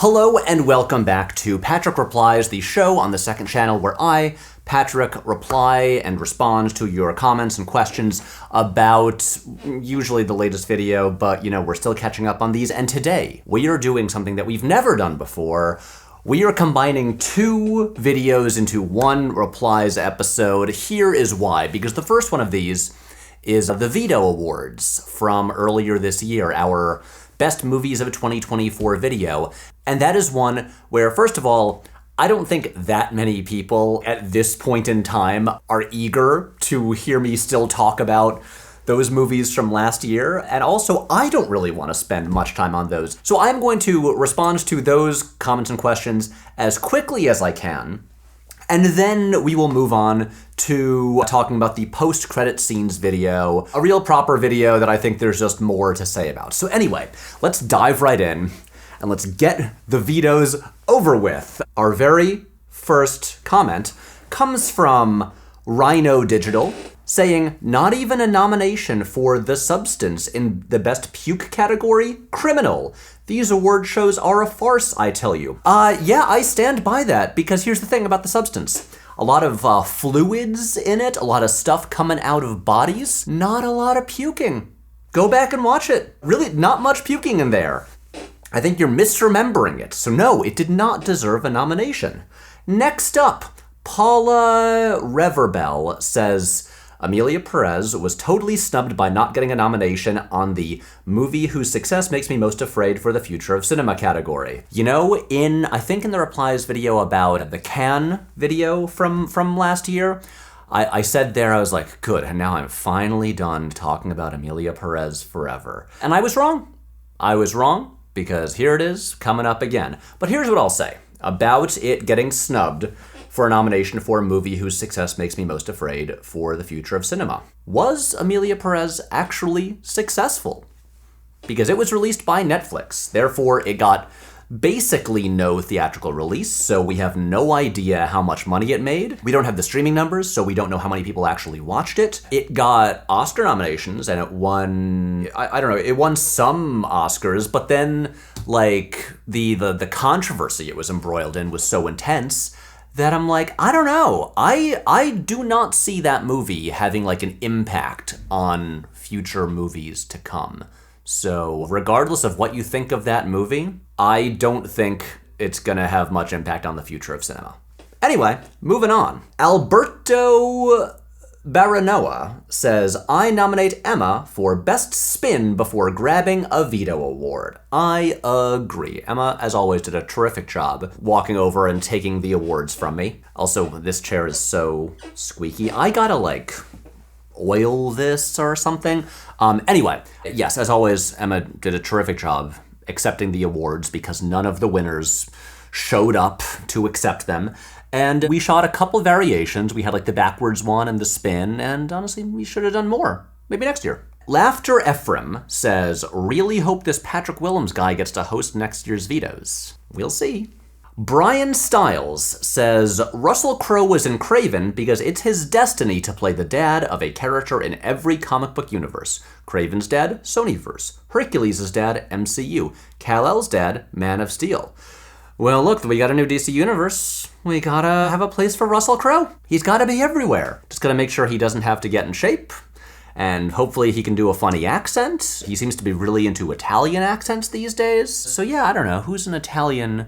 Hello and welcome back to Patrick Replies, the show on the second channel where I, Patrick, reply and respond to your comments and questions about usually the latest video, but we're still catching up on these. And today we are doing something that we've never done before. We are combining two videos into one Replies episode. Here is why, because the first one of these is the Veto Awards from earlier this year, our Best Movies of 2024 video. And that is one where, first of all, I don't think that many people at this point in time are eager to hear me still talk about those movies from last year. And also, I don't really want to spend much time on those. So I'm going to respond to those comments and questions as quickly as I can. And then we will move on to talking about the post-credit scenes video, a real proper video that I think there's just more to say about. So anyway, let's dive right in and let's get the vetoes over with. Our very first comment comes from Rhino Digital, saying, not even a nomination for The Substance in the Best Puke category? Criminal. These award shows are a farce, I tell you. Yeah, I stand by that, because here's the thing about The Substance. A lot of fluids in it, a lot of stuff coming out of bodies, not a lot of puking. Go back and watch it. Really, not much puking in there. I think you're misremembering it. So no, it did not deserve a nomination. Next up, Paula Reverbell says, Amelia Perez was totally snubbed by not getting a nomination on the movie whose success makes me most afraid for the future of cinema category. I think in the Replies video about the Cannes video from last year, I said there, I was like, good, and now I'm finally done talking about Amelia Perez forever. And I was wrong. I was wrong, because here it is, coming up again. But here's what I'll say about it getting snubbed for a nomination for a movie whose success makes me most afraid for the future of cinema. Was Amelia Perez actually successful? Because it was released by Netflix, therefore it got basically no theatrical release, so we have no idea how much money it made. We don't have the streaming numbers, so we don't know how many people actually watched it. It got Oscar nominations, and it won, I don't know, it won some Oscars, but then, the controversy it was embroiled in was so intense that I'm like, I don't know. I do not see that movie having an impact on future movies to come. So regardless of what you think of that movie, I don't think it's gonna have much impact on the future of cinema. Anyway, moving on. Alberto Baranoa says, I nominate Emma for Best Spin before grabbing a Veto Award. I agree. Emma, as always, did a terrific job walking over and taking the awards from me. Also, this chair is so squeaky. I gotta, oil this or something. Anyway, yes, as always, Emma did a terrific job accepting the awards because none of the winners showed up to accept them. And we shot a couple variations. We had the backwards one and the spin, and honestly, we should have done more. Maybe next year. Laughter Ephraim says, really hope this Patrick Willems guy gets to host next year's Vetoes. We'll see. Brian Stiles says, Russell Crowe was in Craven because it's his destiny to play the dad of a character in every comic book universe. Craven's dad, Sonyverse. Hercules' dad, MCU. Kal-El's dad, Man of Steel. Well, look, we got a new DC universe. We gotta have a place for Russell Crowe. He's gotta be everywhere. Just gotta make sure he doesn't have to get in shape. And hopefully he can do a funny accent. He seems to be really into Italian accents these days. So yeah, I don't know. Who's an Italian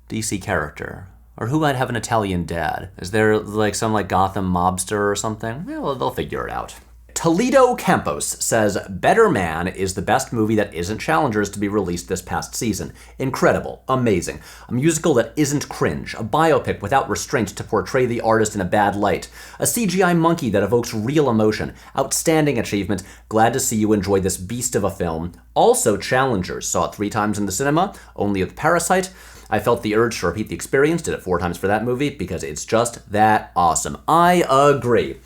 DC character? Or who might have an Italian dad? Is there some Gotham mobster or something? Well, they'll figure it out. Toledo Campos says, Better Man is the best movie that isn't Challengers to be released this past season. Incredible. Amazing. A musical that isn't cringe. A biopic without restraint to portray the artist in a bad light. A CGI monkey that evokes real emotion. Outstanding achievement. Glad to see you enjoy this beast of a film. Also Challengers. Saw it 3 times in the cinema, only with Parasite. I felt the urge to repeat the experience. Did it 4 times for that movie because it's just that awesome. I agree.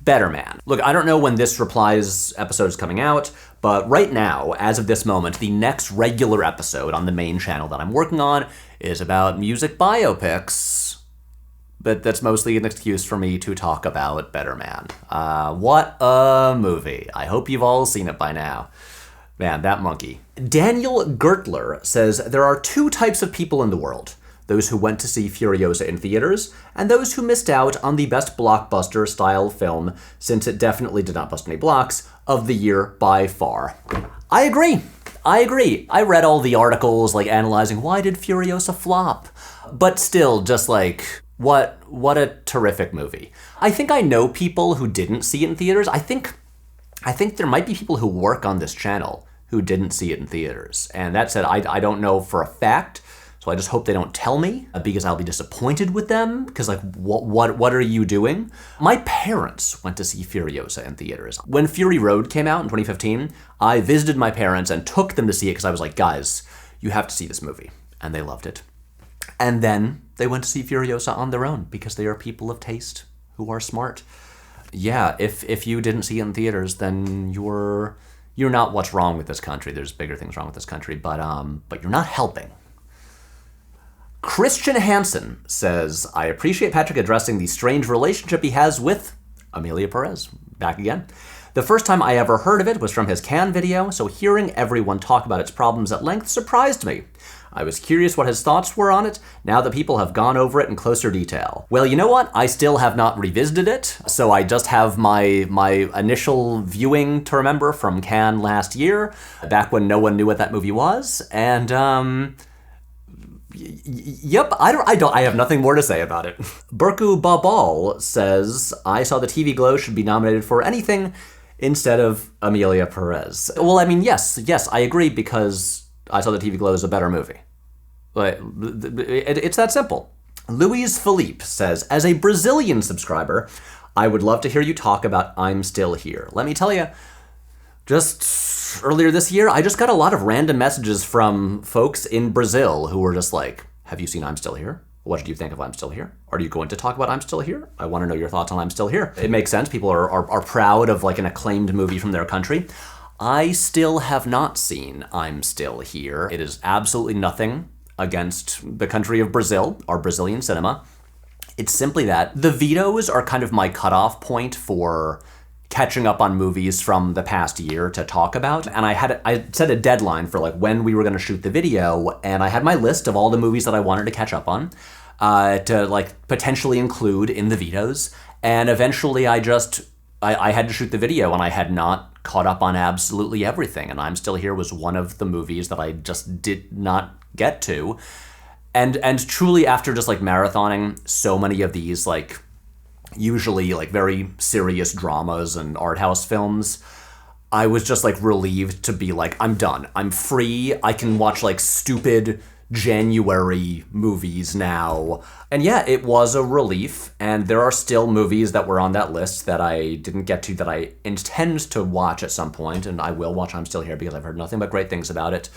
Better Man. Look, I don't know when this Replies episode is coming out, but right now, as of this moment, the next regular episode on the main channel that I'm working on is about music biopics. But that's mostly an excuse for me to talk about Better Man. What a movie. I hope you've all seen it by now. Man, that monkey. Daniel Gertler says, there are two types of people in the world. Those who went to see Furiosa in theaters, and those who missed out on the best blockbuster-style film, since it definitely did not bust any blocks, of the year by far. I agree. I read all the articles, like, analyzing why did Furiosa flop? But still, just like, what a terrific movie. I think I know people who didn't see it in theaters. I think there might be people who work on this channel who didn't see it in theaters. And that said, I don't know for a fact, so I just hope they don't tell me, because I'll be disappointed with them, because like, what are you doing? My parents went to see Furiosa in theaters. When Fury Road came out in 2015, I visited my parents and took them to see it because I was like, guys, you have to see this movie. And they loved it. And then they went to see Furiosa on their own because they are people of taste who are smart. Yeah, if you didn't see it in theaters, then you're not what's wrong with this country. There's bigger things wrong with this country, but you're not helping. Christian Hansen says, I appreciate Patrick addressing the strange relationship he has with Amelia Perez. Back again. The first time I ever heard of it was from his Cannes video, so hearing everyone talk about its problems at length surprised me. I was curious what his thoughts were on it, now that people have gone over it in closer detail. Well, you know what? I still have not revisited it, so I just have my initial viewing to remember from Cannes last year, back when no one knew what that movie was, and yep, I have nothing more to say about it. Burku Babal says, I saw the TV Glow should be nominated for anything instead of Amelia Perez. Well, I mean, yes, I agree, because I saw the TV Glow is a better movie. But it's that simple. Luis Felipe says, as a Brazilian subscriber, I would love to hear you talk about I'm Still Here. Let me tell you, just earlier this year, I just got a lot of random messages from folks in Brazil who were just like, have you seen I'm Still Here? What did you think of I'm Still Here? Are you going to talk about I'm Still Here? I want to know your thoughts on I'm Still Here. It makes sense. People are proud of like an acclaimed movie from their country. I still have not seen I'm Still Here. It is absolutely nothing against the country of Brazil, or Brazilian cinema. It's simply that the Vitos are kind of my cutoff point for catching up on movies from the past year to talk about. And I set a deadline for like when we were gonna shoot the video, and I had my list of all the movies that I wanted to catch up on to like potentially include in the Vitos. And eventually I had to shoot the video, and I had not caught up on absolutely everything. And I'm Still Here was one of the movies that I just did not get to. And truly, after just like marathoning so many of these like usually like very serious dramas and art house films, I was just like relieved to be like, I'm done. I'm free. I can watch like stupid January movies now. And yeah, it was a relief. And there are still movies that were on that list that I didn't get to that I intend to watch at some point. And I will watch I'm Still Here because I've heard nothing but great things about it.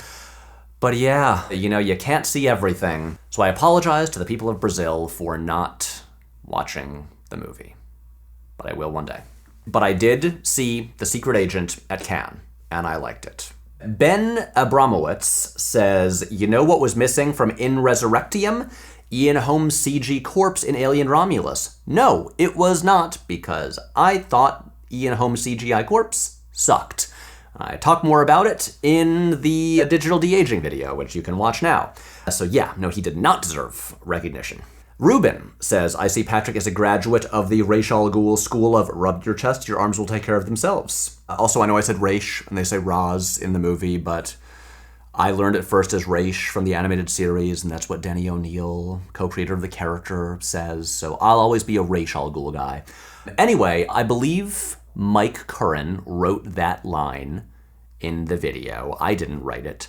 But yeah, you know, you can't see everything. So I apologize to the people of Brazil for not watching the movie. But I will one day. But I did see The Secret Agent at Cannes, and I liked it. Ben Abramowitz says, you know what was missing from In Resurrectium? Ian Holmes' CG corpse in Alien Romulus. No, it was not, because I thought Ian Holmes' CGI corpse sucked. I talk more about it in the digital de-aging video, which you can watch now. So yeah, no, he did not deserve recognition. Ruben says, I see Patrick as a graduate of the Ra's al Ghul school of rub your chest, your arms will take care of themselves. Also, I know I said Raish, and they say Raz in the movie, but I learned it first as Raish from the animated series, and that's what Denny O'Neil, co-creator of the character, says, so I'll always be a Ra's al Ghul guy. Anyway, I believe Mike Curran wrote that line in the video. I didn't write it.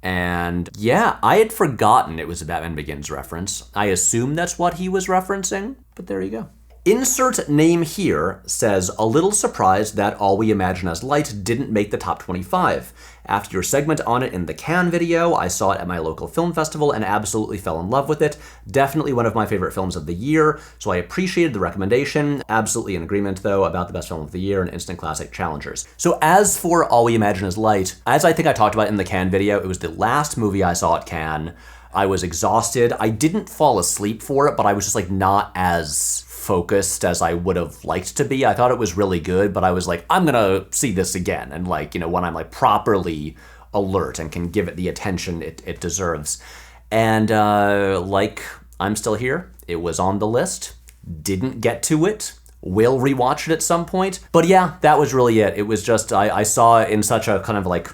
And yeah, I had forgotten it was a Batman Begins reference. I assume that's what he was referencing, but there you go. Insert name here says, a little surprised that All We Imagine as Light didn't make the top 25. After your segment on it in the Cannes video, I saw it at my local film festival and absolutely fell in love with it. Definitely one of my favorite films of the year, so I appreciated the recommendation. Absolutely in agreement, though, about the best film of the year and instant classic challengers. So as for All We Imagine as Light, as I think I talked about in the Cannes video, it was the last movie I saw at Cannes. I was exhausted. I didn't fall asleep for it, but I was just like not as focused as I would have liked to be. I thought it was really good, but I was like, I'm gonna see this again. And like, you know, when I'm like properly alert and can give it the attention it deserves. And like, I'm still here. It was on the list. Didn't get to it. Will rewatch it at some point. But yeah, that was really it. It was just, I saw it in such a kind of like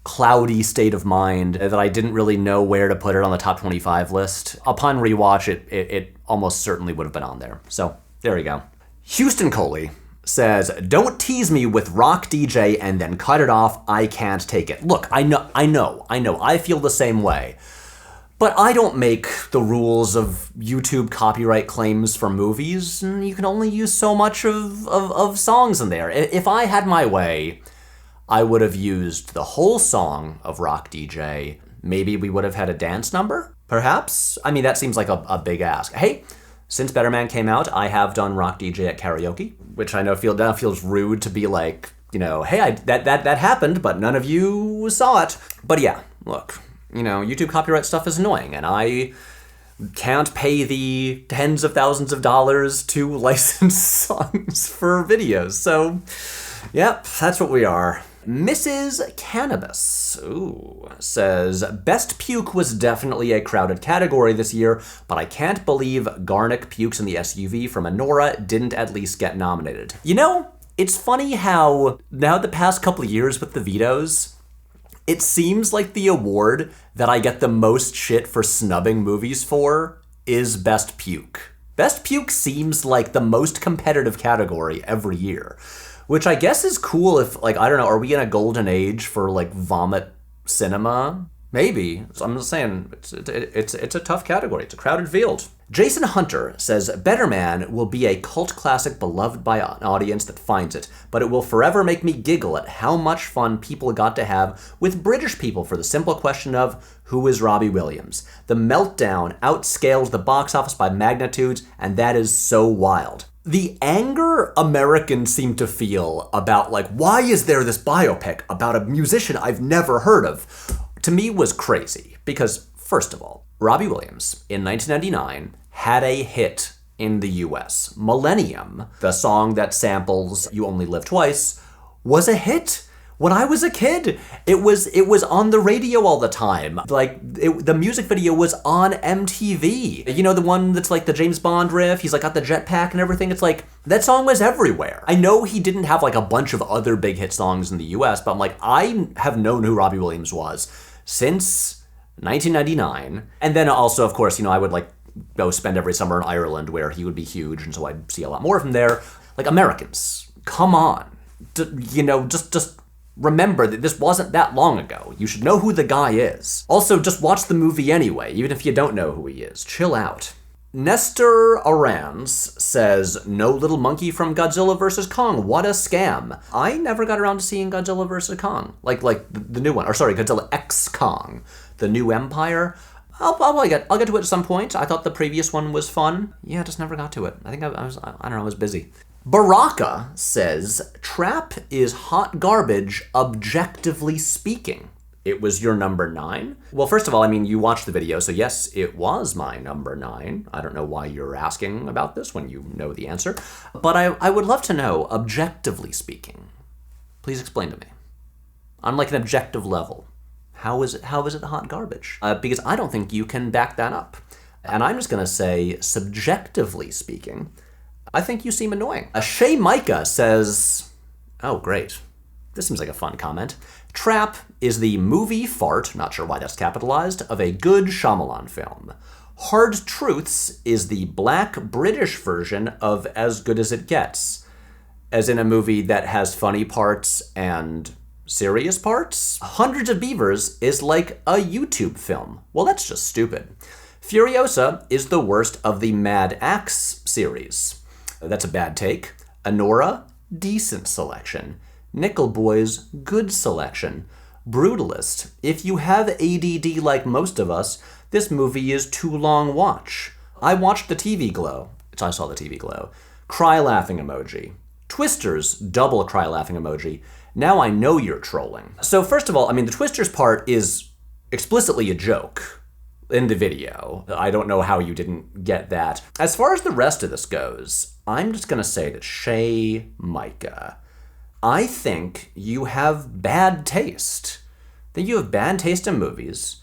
cloudy state of mind that I didn't really know where to put it on the top 25 list. Upon rewatch, it almost certainly would have been on there. So there we go. Houston Coley says, don't tease me with Rock DJ and then cut it off. I can't take it. Look, I know. I feel the same way. But I don't make the rules of YouTube copyright claims for movies, and you can only use so much of songs in there. If I had my way, I would have used the whole song of Rock DJ. Maybe we would have had a dance number, perhaps? I mean, that seems like a big ask. Hey, since Better Man came out, I have done Rock DJ at karaoke, which I know feels rude to be like, you know, hey, that happened, but none of you saw it. But yeah, look. You know, YouTube copyright stuff is annoying, and I can't pay the tens of thousands of dollars to license songs for videos. So, yep, that's what we are. Mrs. Cannabis says, best puke was definitely a crowded category this year, but I can't believe Garnick Pukes in the SUV from Anora didn't at least get nominated. You know, it's funny how now the past couple of years with the VITOS, it seems like the award that I get the most shit for snubbing movies for is Best Puke. Best Puke seems like the most competitive category every year, which I guess is cool if, like, I don't know, are we in a golden age for, like, vomit cinema? Maybe. So I'm just saying, it's a tough category. It's a crowded field. Jason Hunter says, Better Man will be a cult classic beloved by an audience that finds it, but it will forever make me giggle at how much fun people got to have with British people for the simple question of, who is Robbie Williams? The meltdown outscaled the box office by magnitudes, and that is so wild. The anger Americans seem to feel about, like, why is there this biopic about a musician I've never heard of, to me was crazy. Because, first of all, Robbie Williams, in 1999, had a hit in the US. Millennium, the song that samples You Only Live Twice, was a hit. When I was a kid, it was on the radio all the time. Like, the music video was on MTV. You know, the one that's like the James Bond riff, he's like got the jetpack and everything. It's like, that song was everywhere. I know he didn't have like a bunch of other big hit songs in the US, but I'm like, I have known who Robbie Williams was since 1999. And then also, of course, you know, I would like go spend every summer in Ireland where he would be huge, and so I'd see a lot more of him there. Like, Americans, come on. You know, just remember that this wasn't that long ago. You should know who the guy is. Also, just watch the movie anyway, even if you don't know who he is. Chill out. Nestor Arans says, no little monkey from Godzilla vs. Kong, what a scam. I never got around to seeing Godzilla vs. Kong. Like the new one, or sorry, Godzilla X Kong, the new Empire. I'll get to it at some point. I thought the previous one was fun. Yeah, just never got to it. I think I don't know, I was busy. Baraka says, Trap is hot garbage, objectively speaking. It was your number 9? Well, first of all, I mean, you watched the video, so yes, it was my number 9. I don't know why you're asking about this when you know the answer, but I would love to know, objectively speaking. Please explain to me. On like an objective level, how is it the hot garbage? Because I don't think you can back that up. And I'm just gonna say, subjectively speaking, I think you seem annoying. Shay Micah says, oh great, this seems like a fun comment. Trap is the movie fart, not sure why that's capitalized, of a good Shyamalan film. Hard Truths is the black British version of As Good As It Gets, as in a movie that has funny parts and serious parts. Hundreds of Beavers is like a YouTube film. Well, that's just stupid. Furiosa is the worst of the Mad Axe series. That's a bad take. Anora, decent selection. Nickel Boys, good selection. Brutalist, if you have ADD like most of us, this movie is too long watch. I watched the TV glow. I saw the TV glow. Cry laughing emoji. Twisters, double cry laughing emoji. Now I know you're trolling. So first of all, I mean, the Twisters part is explicitly a joke. in the video. I don't know how you didn't get that. As far as the rest of this goes, I'm just gonna say that Shay Micah, I think you have bad taste. I think you have bad taste in movies.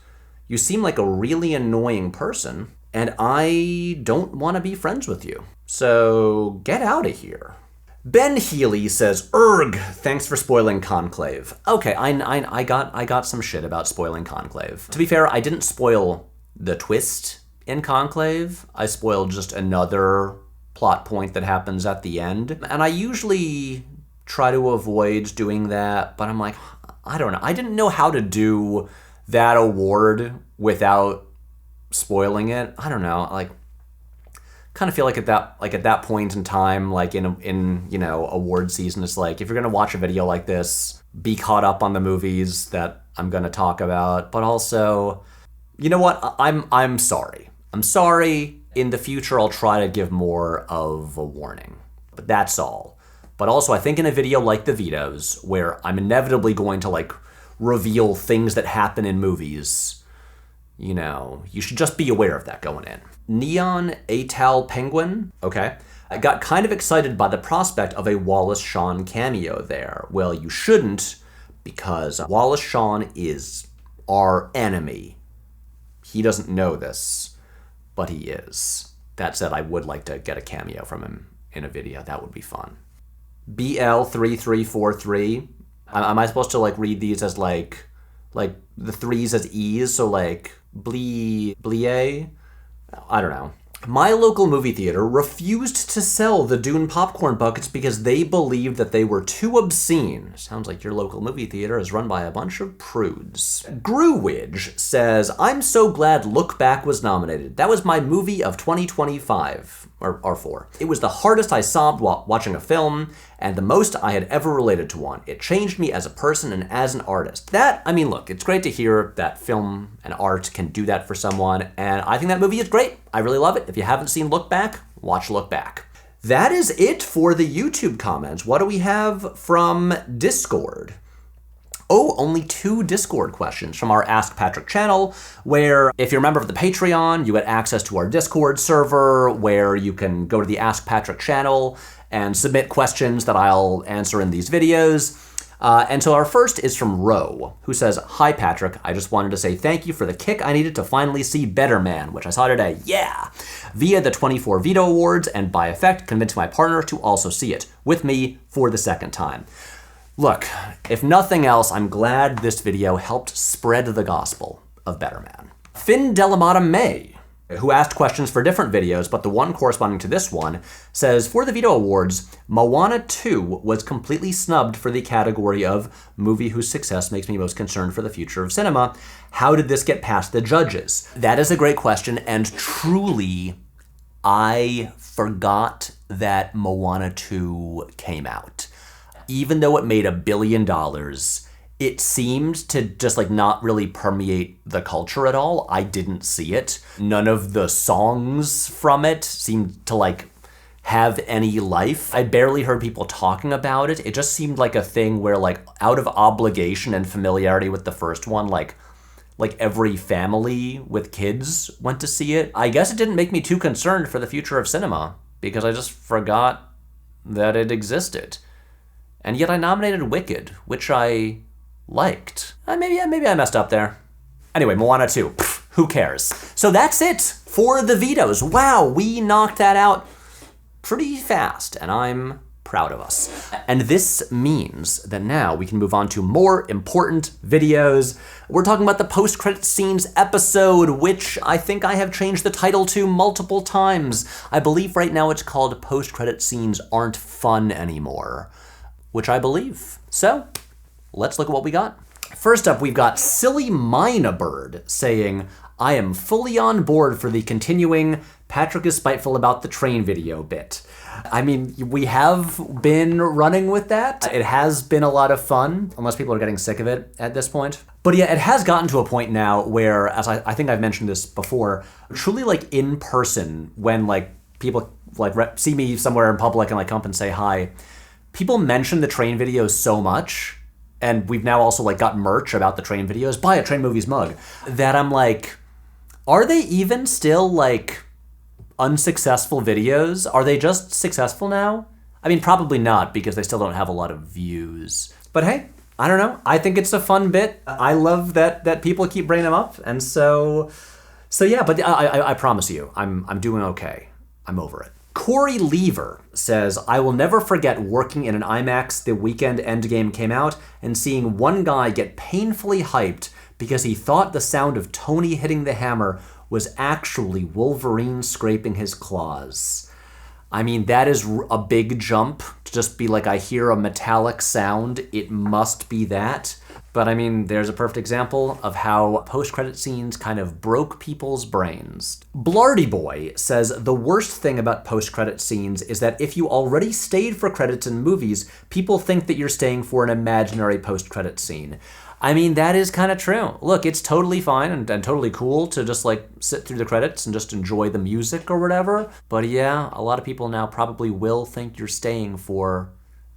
You seem like a really annoying person, and I don't want to be friends with you. So get out of here. Ben Healy says, "Erg, thanks for spoiling Conclave." Okay, I got some shit about spoiling Conclave. To be fair, I didn't spoil the twist in Conclave. I spoiled just another plot point that happens at the end. And I usually try to avoid doing that, but I'm like, I don't know. I didn't know how to do that award without spoiling it. I don't know. Like, kind of feel like at that point in time, like in you know, award season, it's like, if you're gonna watch a video like this, be caught up on the movies that I'm gonna talk about. But also, you know what? I'm sorry. I'm sorry. In the future, I'll try to give more of a warning. But that's all. But also, I think in a video like the Vitos, where I'm inevitably going to like reveal things that happen in movies, you know, you should just be aware of that going in. Neon Atal Penguin, okay. I got kind of excited by the prospect of a Wallace Shawn cameo there. Well, you shouldn't, because Wallace Shawn is our enemy. He doesn't know this, but he is. That said, I would like to get a cameo from him in a video. That would be fun. BL3343. Am I supposed to like read these as like the threes as E's? So like blie? I don't know. My local movie theater refused to sell the Dune popcorn buckets because they believed that they were too obscene. Sounds like your local movie theater is run by a bunch of prudes. Grewidge says, "I'm so glad Look Back was nominated. That was my movie of 2025, or 4. It was the hardest I sobbed while watching a film, and the most I had ever related to one. It changed me as a person and as an artist." That, I mean, look, it's great to hear that film and art can do that for someone, and I think that movie is great. I really love it. If you haven't seen Look Back, watch Look Back. That is it for the YouTube comments. What do we have from Discord? Oh, only 2 Discord questions from our Ask Patrick channel, where if you're a member of the Patreon, you get access to our Discord server, where you can go to the Ask Patrick channel and submit questions that I'll answer in these videos. And so our first is from Ro, who says, "Hi Patrick, I just wanted to say thank you for the kick I needed to finally see Better Man, which I saw today, yeah, via the 24 Veto Awards, and by effect convinced my partner to also see it, with me for the second time." Look, if nothing else, I'm glad this video helped spread the gospel of Better Man. Finn Delamata May, who asked questions for different videos, but the one corresponding to this one, says, "For the Veto Awards, Moana 2 was completely snubbed for the category of movie whose success makes me most concerned for the future of cinema. How did this get past the judges?" That is a great question, and truly, I forgot that Moana 2 came out. Even though it made $1 billion, it seemed to just like not really permeate the culture at all. I didn't see it. None of the songs from it seemed to like have any life. I barely heard people talking about it. It just seemed like a thing where like out of obligation and familiarity with the first one, like every family with kids went to see it. I guess it didn't make me too concerned for the future of cinema because I just forgot that it existed. And yet I nominated Wicked, which I liked. Maybe I messed up there. Anyway, Moana 2, who cares? So that's it for the Vitos. Wow, we knocked that out pretty fast, and I'm proud of us. And this means that now we can move on to more important videos. We're talking about the post-credit scenes episode, which I think I have changed the title to multiple times. I believe right now it's called Post-Credit Scenes Aren't Fun Anymore, which I believe. So let's look at what we got. First up, we've got Silly Mina Bird saying, "I am fully on board for the continuing Patrick is spiteful about the train video bit." I mean, we have been running with that. It has been a lot of fun, unless people are getting sick of it at this point. But yeah, it has gotten to a point now where, as I think I've mentioned this before, truly like in person, when like people like see me somewhere in public and like come up and say hi, people mention the train videos so much, and we've now also like got merch about the train videos, buy a Train Movies mug, that I'm like, Are they even still, like, unsuccessful videos? Are they just successful now? I mean, probably not, because they still don't have a lot of views. But hey, I don't know. I think it's a fun bit. I love that people keep bringing them up, and so yeah. But I promise you, I'm doing okay. I'm over it. Corey Lever says, I will never forget working in an IMAX the weekend Endgame came out and seeing one guy get painfully hyped because he thought the sound of Tony hitting the hammer was actually Wolverine scraping his claws. I mean, that is a big jump to just be like, I hear a metallic sound, it must be that. But I mean, there's a perfect example of how post-credit scenes kind of broke people's brains. Blardy Boy says, the worst thing about post-credit scenes is that if you already stayed for credits in movies, people think that you're staying for an imaginary post-credit scene. I mean, that is kind of true. Look, it's totally fine and totally cool to just like sit through the credits and just enjoy the music or whatever. But yeah, a lot of people now probably will think you're staying for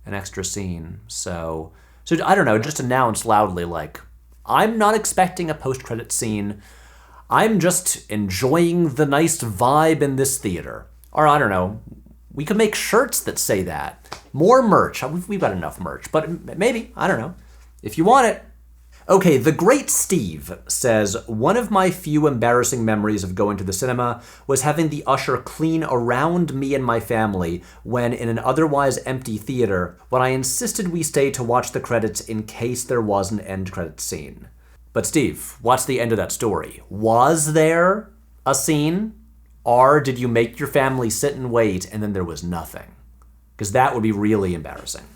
an extra scene. So I don't know, just announce loudly like, I'm not expecting a post-credit scene. I'm just enjoying the nice vibe in this theater. Or I don't know, we could make shirts that say that. More merch. We've got enough merch, but maybe, I don't know. If you want it. Okay, The Great Steve says, one of my few embarrassing memories of going to the cinema was having the usher clean around me and my family when in an otherwise empty theater, when I insisted we stay to watch the credits in case there was an end credit scene. But Steve, what's the end of that story? Was there a scene? Or did you make your family sit and wait and then there was nothing? Because that would be really embarrassing.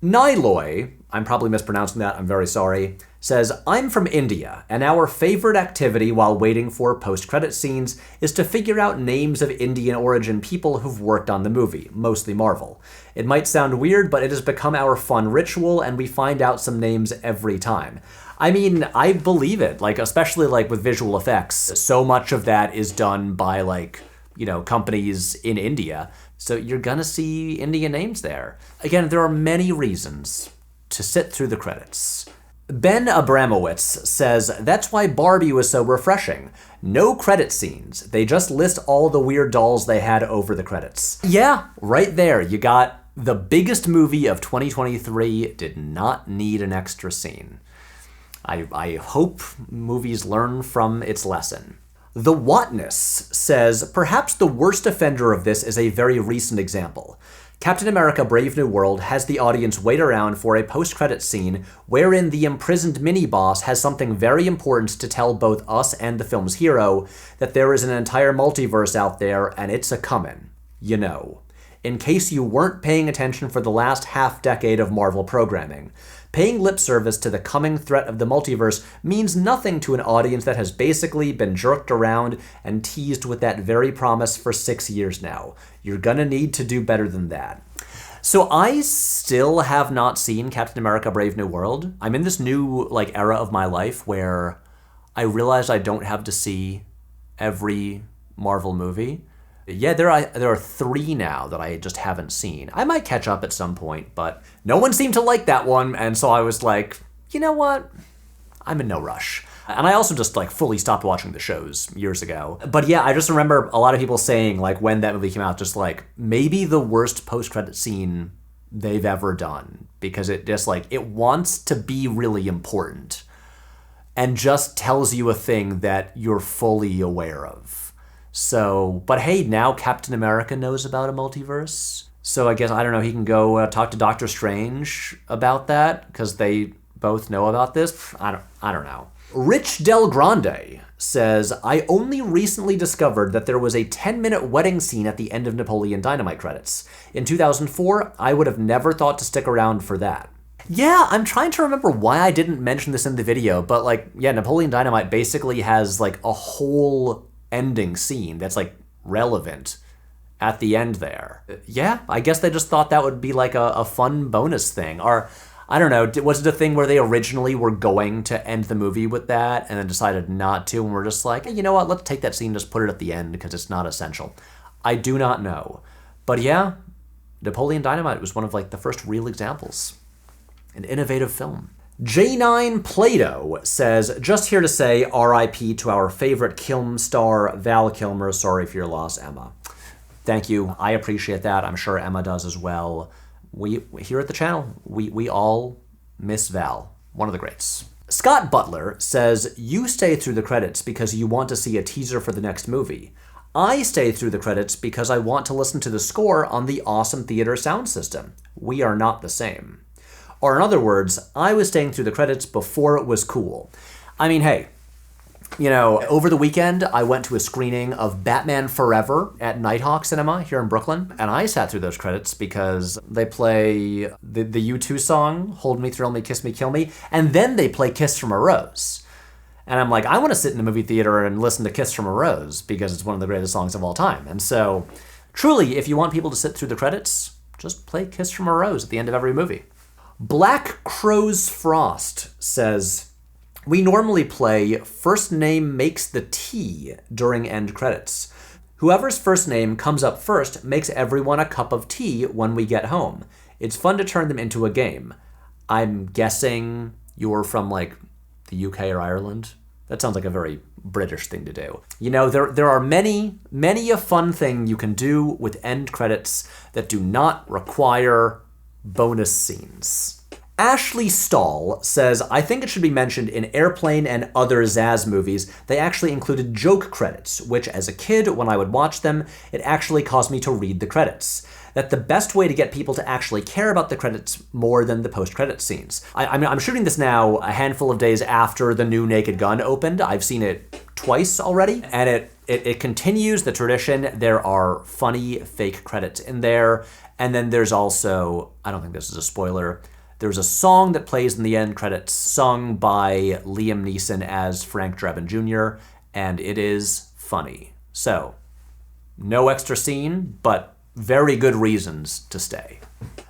Niloy, I'm probably mispronouncing that, I'm very sorry, says, I'm from India, and our favorite activity while waiting for post-credit scenes is to figure out names of Indian origin people who've worked on the movie, mostly Marvel. It might sound weird, but it has become our fun ritual, and we find out some names every time. I mean, I believe it, like, especially like with visual effects. So much of that is done by like, you know, companies in India. So you're gonna see Indian names there. Again, there are many reasons to sit through the credits. Ben Abramowitz says, that's why Barbie was so refreshing. No credit scenes. They just list all the weird dolls they had over the credits. Yeah, right there. You got the biggest movie of 2023 did not need an extra scene. I hope movies learn from its lesson. The Whatness says, perhaps the worst offender of this is a very recent example. Captain America Brave New World has the audience wait around for a post-credit scene wherein the imprisoned mini-boss has something very important to tell both us and the film's hero, that there is an entire multiverse out there and it's a-comin'. You know. In case you weren't paying attention for the last half-decade of Marvel programming, paying lip service to the coming threat of the multiverse means nothing to an audience that has basically been jerked around and teased with that very promise for 6 years now. You're gonna need to do better than that. So I still have not seen Captain America Brave New World. I'm in this new like era of my life where I realize I don't have to see every Marvel movie. Yeah, there are 3 now that I just haven't seen. I might catch up at some point, but no one seemed to like that one, and so I was like, you know what? I'm in no rush. And I also just like fully stopped watching the shows years ago. But yeah, I just remember a lot of people saying like when that movie came out, just like maybe the worst post-credit scene they've ever done, because it just like, it wants to be really important and just tells you a thing that you're fully aware of. So, but hey, now Captain America knows about a multiverse. So I guess, I don't know, he can go talk to Doctor Strange about that, because they both know about this. I don't know. Rich Del Grande says, I only recently discovered that there was a 10-minute wedding scene at the end of Napoleon Dynamite credits. In 2004, I would have never thought to stick around for that. Yeah, I'm trying to remember why I didn't mention this in the video, but like, yeah, Napoleon Dynamite basically has like a whole ending scene that's like relevant at the end there. Yeah, I guess they just thought that would be like a fun bonus thing. Or, I don't know, was it a thing where they originally were going to end the movie with that and then decided not to, and we're just like, hey, you know what, let's take that scene and just put it at the end because it's not essential. I do not know. But yeah, Napoleon Dynamite was one of like the first real examples. An innovative film. J9 Plato says, just here to say RIP to our favorite Kilm star, Val Kilmer. Sorry for your loss, Emma. Thank you. I appreciate that. I'm sure Emma does as well. We here at the channel, we all miss Val, one of the greats. Scott Butler says, you stay through the credits because you want to see a teaser for the next movie. I stay through the credits because I want to listen to the score on the awesome theater sound system. We are not the same. Or in other words, I was staying through the credits before it was cool. I mean, hey, you know, over the weekend, I went to a screening of Batman Forever at Nighthawk Cinema here in Brooklyn, and I sat through those credits because they play the U2 song, Hold Me, Thrill Me, Kiss Me, Kill Me, and then they play Kiss from a Rose. And I'm like, I want to sit in a movie theater and listen to Kiss from a Rose because it's one of the greatest songs of all time. And so, truly, if you want people to sit through the credits, just play Kiss from a Rose at the end of every movie. Black Crow's Frost says, we normally play First Name Makes the Tea during end credits. Whoever's first name comes up first makes everyone a cup of tea when we get home. It's fun to turn them into a game. I'm guessing you're from, like, the UK or Ireland? That sounds like a very British thing to do. You know, there are many a fun thing you can do with end credits that do not require bonus scenes. Ashley Stahl says, I think it should be mentioned in Airplane and other Zaz movies, they actually included joke credits, which as a kid, when I would watch them, it actually caused me to read the credits. That the best way to get people to actually care about the credits more than the post-credit scenes. I'm shooting this now a handful of days after the new Naked Gun opened. I've seen it twice already, and it continues the tradition. There are funny fake credits in there, and then there's also, I don't think this is a spoiler, there's a song that plays in the end credits sung by Liam Neeson as Frank Drebin Jr., and it is funny. So, no extra scene, but very good reasons to stay.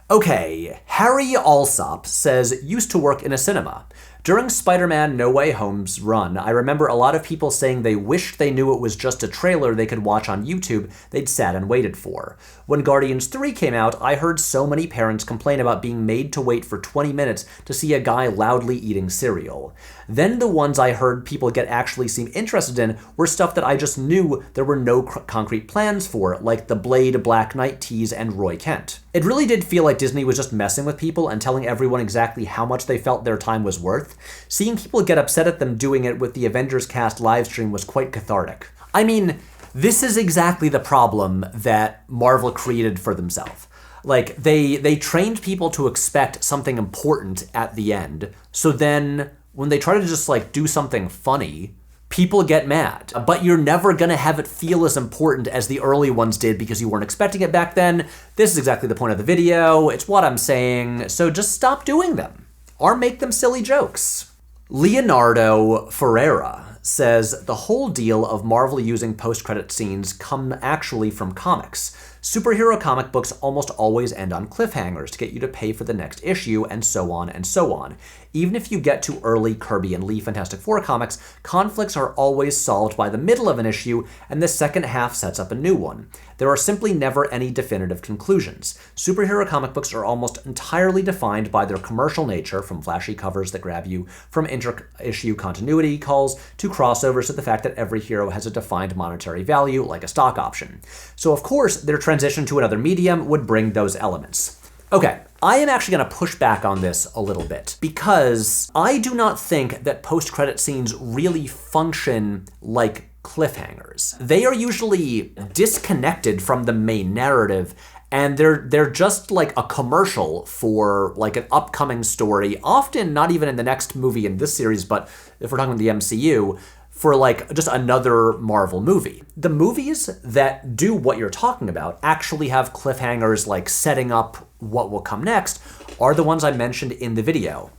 Okay, Harry Alsop says, used to work in a cinema. During Spider-Man No Way Home's run, I remember a lot of people saying they wished they knew it was just a trailer they could watch on YouTube they'd sat and waited for. When Guardians 3 came out, I heard so many parents complain about being made to wait for 20 minutes to see a guy loudly eating cereal. Then the ones I heard people actually seem interested in were stuff that I just knew there were no concrete plans for, like the Blade Black Knight tease and Roy Kent. It really did feel like Disney was just messing with people and telling everyone exactly how much they felt their time was worth. Seeing people get upset at them doing it with the Avengers cast livestream was quite cathartic. I mean, this is exactly the problem that Marvel created for themselves. Like, they trained people to expect something important at the end, so then when they try to just, like, do something funny, people get mad. But you're never gonna have it feel as important as the early ones did because you weren't expecting it back then. This is exactly the point of the video. It's what I'm saying. So just stop doing them. Or make them silly jokes. Leonardo Ferreira says, the whole deal of Marvel using post-credit scenes come actually from comics. Superhero comic books almost always end on cliffhangers to get you to pay for the next issue, and so on and so on. Even if you get to early Kirby and Lee Fantastic Four comics, conflicts are always solved by the middle of an issue, and the second half sets up a new one. There are simply never any definitive conclusions. Superhero comic books are almost entirely defined by their commercial nature, from flashy covers that grab you, from inter-issue continuity calls, to crossovers to the fact that every hero has a defined monetary value, like a stock option. So of course, their transition to another medium would bring those elements. Okay, I am actually going to push back on this a little bit, because I do not think that post-credit scenes really function like cliffhangers. They are usually disconnected from the main narrative, and they're just like a commercial for like an upcoming story, often not even in the next movie in this series, but if we're talking about the MCU, for like just another Marvel movie. The movies that do what you're talking about actually have cliffhangers like setting up what will come next are the ones I mentioned in the video.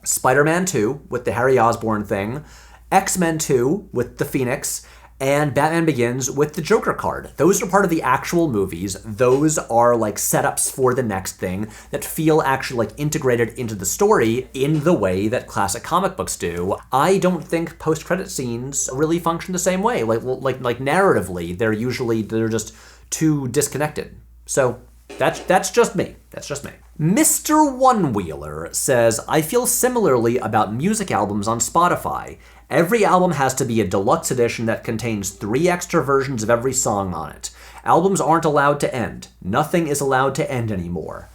Spider-Man 2 with the Harry Osborn thing, X-Men 2 with the Phoenix, and Batman Begins with the Joker card. Those are part of the actual movies. Those are like setups for the next thing that feel actually like integrated into the story in the way that classic comic books do. I don't think post-credit scenes really function the same way. Like narratively, they're just too disconnected. So That's just me. That's just me. Mr. One-Wheeler says, I feel similarly about music albums on Spotify. Every album has to be a deluxe edition that contains 3 extra versions of every song on it. Albums aren't allowed to end. Nothing is allowed to end anymore.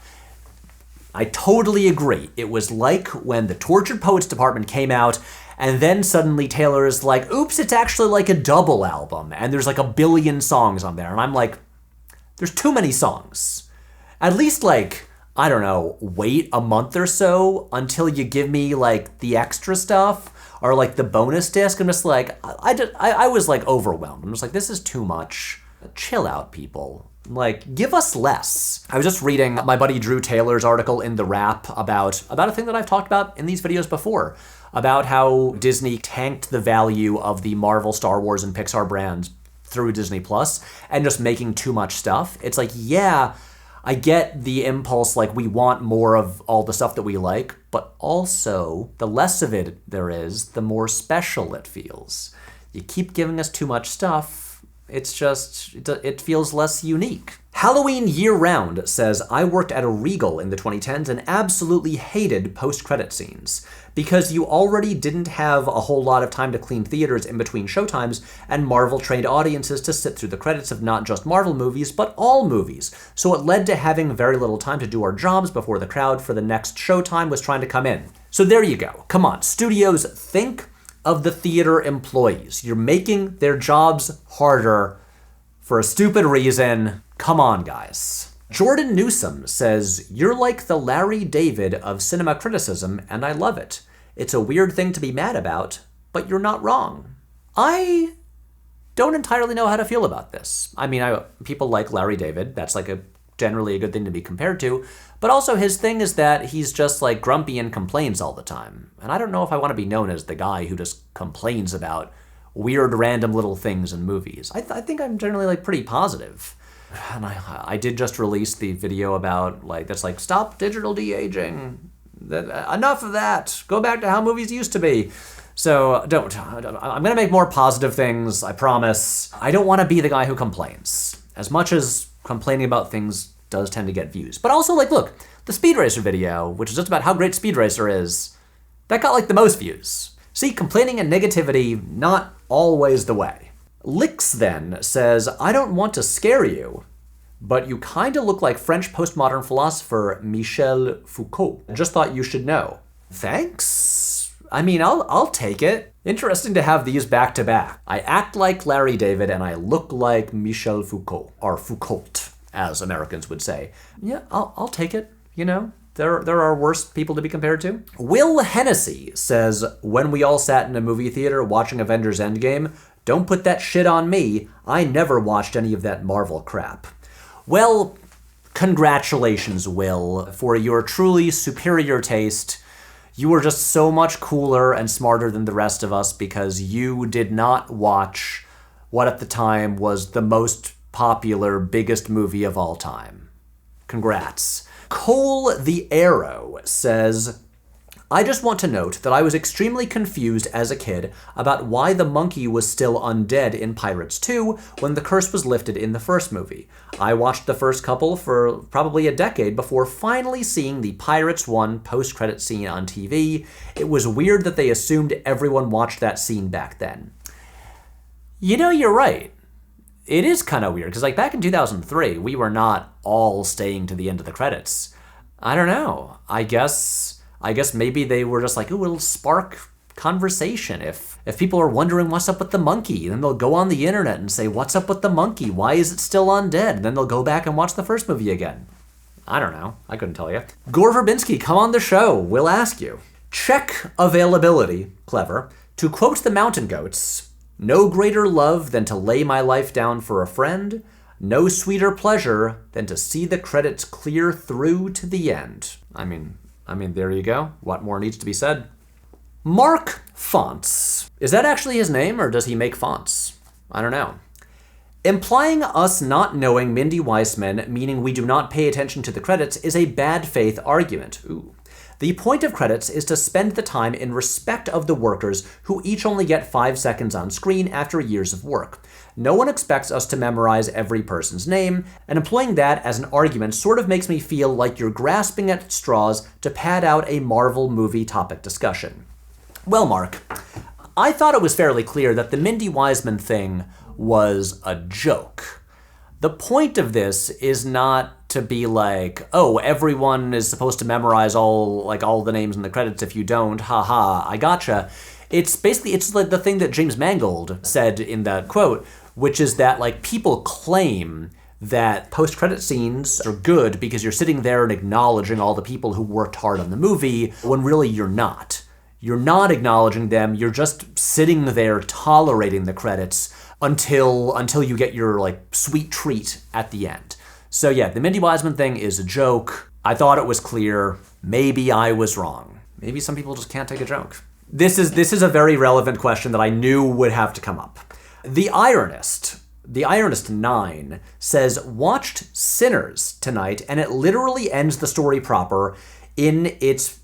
I totally agree. It was like when the Tortured Poets Department came out, and then suddenly Taylor is like, oops, it's actually like a double album, and there's like 1 billion songs on there. And I'm like, there's too many songs. At least like, I don't know, wait a month or so until you give me like the extra stuff or like the bonus disc. I'm just like, I was like overwhelmed. I'm just like, this is too much. Chill out, people. Like, give us less. I was just reading my buddy Drew Taylor's article in The Wrap about a thing that I've talked about in these videos before, about how Disney tanked the value of the Marvel, Star Wars, and Pixar brands through Disney Plus and just making too much stuff. It's like, yeah, I get the impulse, like we want more of all the stuff that we like, but also the less of it there is, the more special it feels. You keep giving us too much stuff, it's just, it feels less unique. Halloween Year Round says, I worked at a Regal in the 2010s and absolutely hated post-credit scenes. Because you already didn't have a whole lot of time to clean theaters in between showtimes, and Marvel trained audiences to sit through the credits of not just Marvel movies, but all movies. So it led to having very little time to do our jobs before the crowd for the next showtime was trying to come in. So there you go. Come on, studios, think of the theater employees. You're making their jobs harder for a stupid reason. Come on, guys. Jordan Newsom says, you're like the Larry David of cinema criticism, and I love it. It's a weird thing to be mad about, but you're not wrong. I don't entirely know how to feel about this. I mean, people like Larry David. That's like generally a good thing to be compared to. But also his thing is that he's just like grumpy and complains all the time. And I don't know if I want to be known as the guy who just complains about weird random little things in movies. I think I'm generally like pretty positive. And I did just release the video about like, that's like, stop digital de-aging. Enough of that. Go back to how movies used to be. So I'm gonna make more positive things, I promise. I don't wanna be the guy who complains. As much as complaining about things does tend to get views. But also like, look, the Speed Racer video, which is just about how great Speed Racer is, that got like the most views. See, complaining and negativity, not always the way. Lix then says, I don't want to scare you, but you kind of look like French postmodern philosopher Michel Foucault. Just thought you should know. Thanks. I mean, I'll take it. Interesting to have these back to back. I act like Larry David and I look like Michel Foucault, or Foucault, as Americans would say. Yeah, I'll take it, you know? There are worse people to be compared to. Will Hennessy says, when we all sat in a movie theater watching Avengers Endgame, don't put that shit on me. I never watched any of that Marvel crap. Well, congratulations, Will, for your truly superior taste. You are just so much cooler and smarter than the rest of us because you did not watch what at the time was the most popular, biggest movie of all time. Congrats. Cole the Arrow says, I just want to note that I was extremely confused as a kid about why the monkey was still undead in Pirates 2 when the curse was lifted in the first movie. I watched the first couple for probably a decade before finally seeing the Pirates 1 post-credit scene on TV. It was weird that they assumed everyone watched that scene back then. You know, you're right. It is kind of weird, because like back in 2003, we were not all staying to the end of the credits. I don't know. I guess maybe they were just like, ooh, it'll spark conversation. If people are wondering what's up with the monkey, then they'll go on the internet and say, what's up with the monkey? Why is it still undead? And then they'll go back and watch the first movie again. I don't know. I couldn't tell you. Gore Verbinski, come on the show. We'll ask you. Check availability, clever. To quote the Mountain Goats, no greater love than to lay my life down for a friend. No sweeter pleasure than to see the credits clear through to the end. I mean, there you go. What more needs to be said? Mark Fonts. Is that actually his name, or does he make fonts? I don't know. Implying us not knowing Mindy Weissman, meaning we do not pay attention to the credits, is a bad faith argument. Ooh. The point of credits is to spend the time in respect of the workers who each only get 5 seconds on screen after years of work. No one expects us to memorize every person's name, and employing that as an argument sort of makes me feel like you're grasping at straws to pad out a Marvel movie topic discussion. Well, Mark, I thought it was fairly clear that the Mindy Wiseman thing was a joke. The point of this is not to be like, oh, everyone is supposed to memorize all the names in the credits. If you don't, haha, I gotcha. It's basically, it's like the thing that James Mangold said in that quote, which is that like people claim that post-credit scenes are good because you're sitting there and acknowledging all the people who worked hard on the movie, when really you're not. You're not acknowledging them, you're just sitting there tolerating the credits until you get your like sweet treat at the end. So yeah, the Mindy Wiseman thing is a joke. I thought it was clear. Maybe I was wrong. Maybe some people just can't take a joke. This is a very relevant question that I knew would have to come up. The Ironist 9 says, watched Sinners tonight, and it literally ends the story proper in its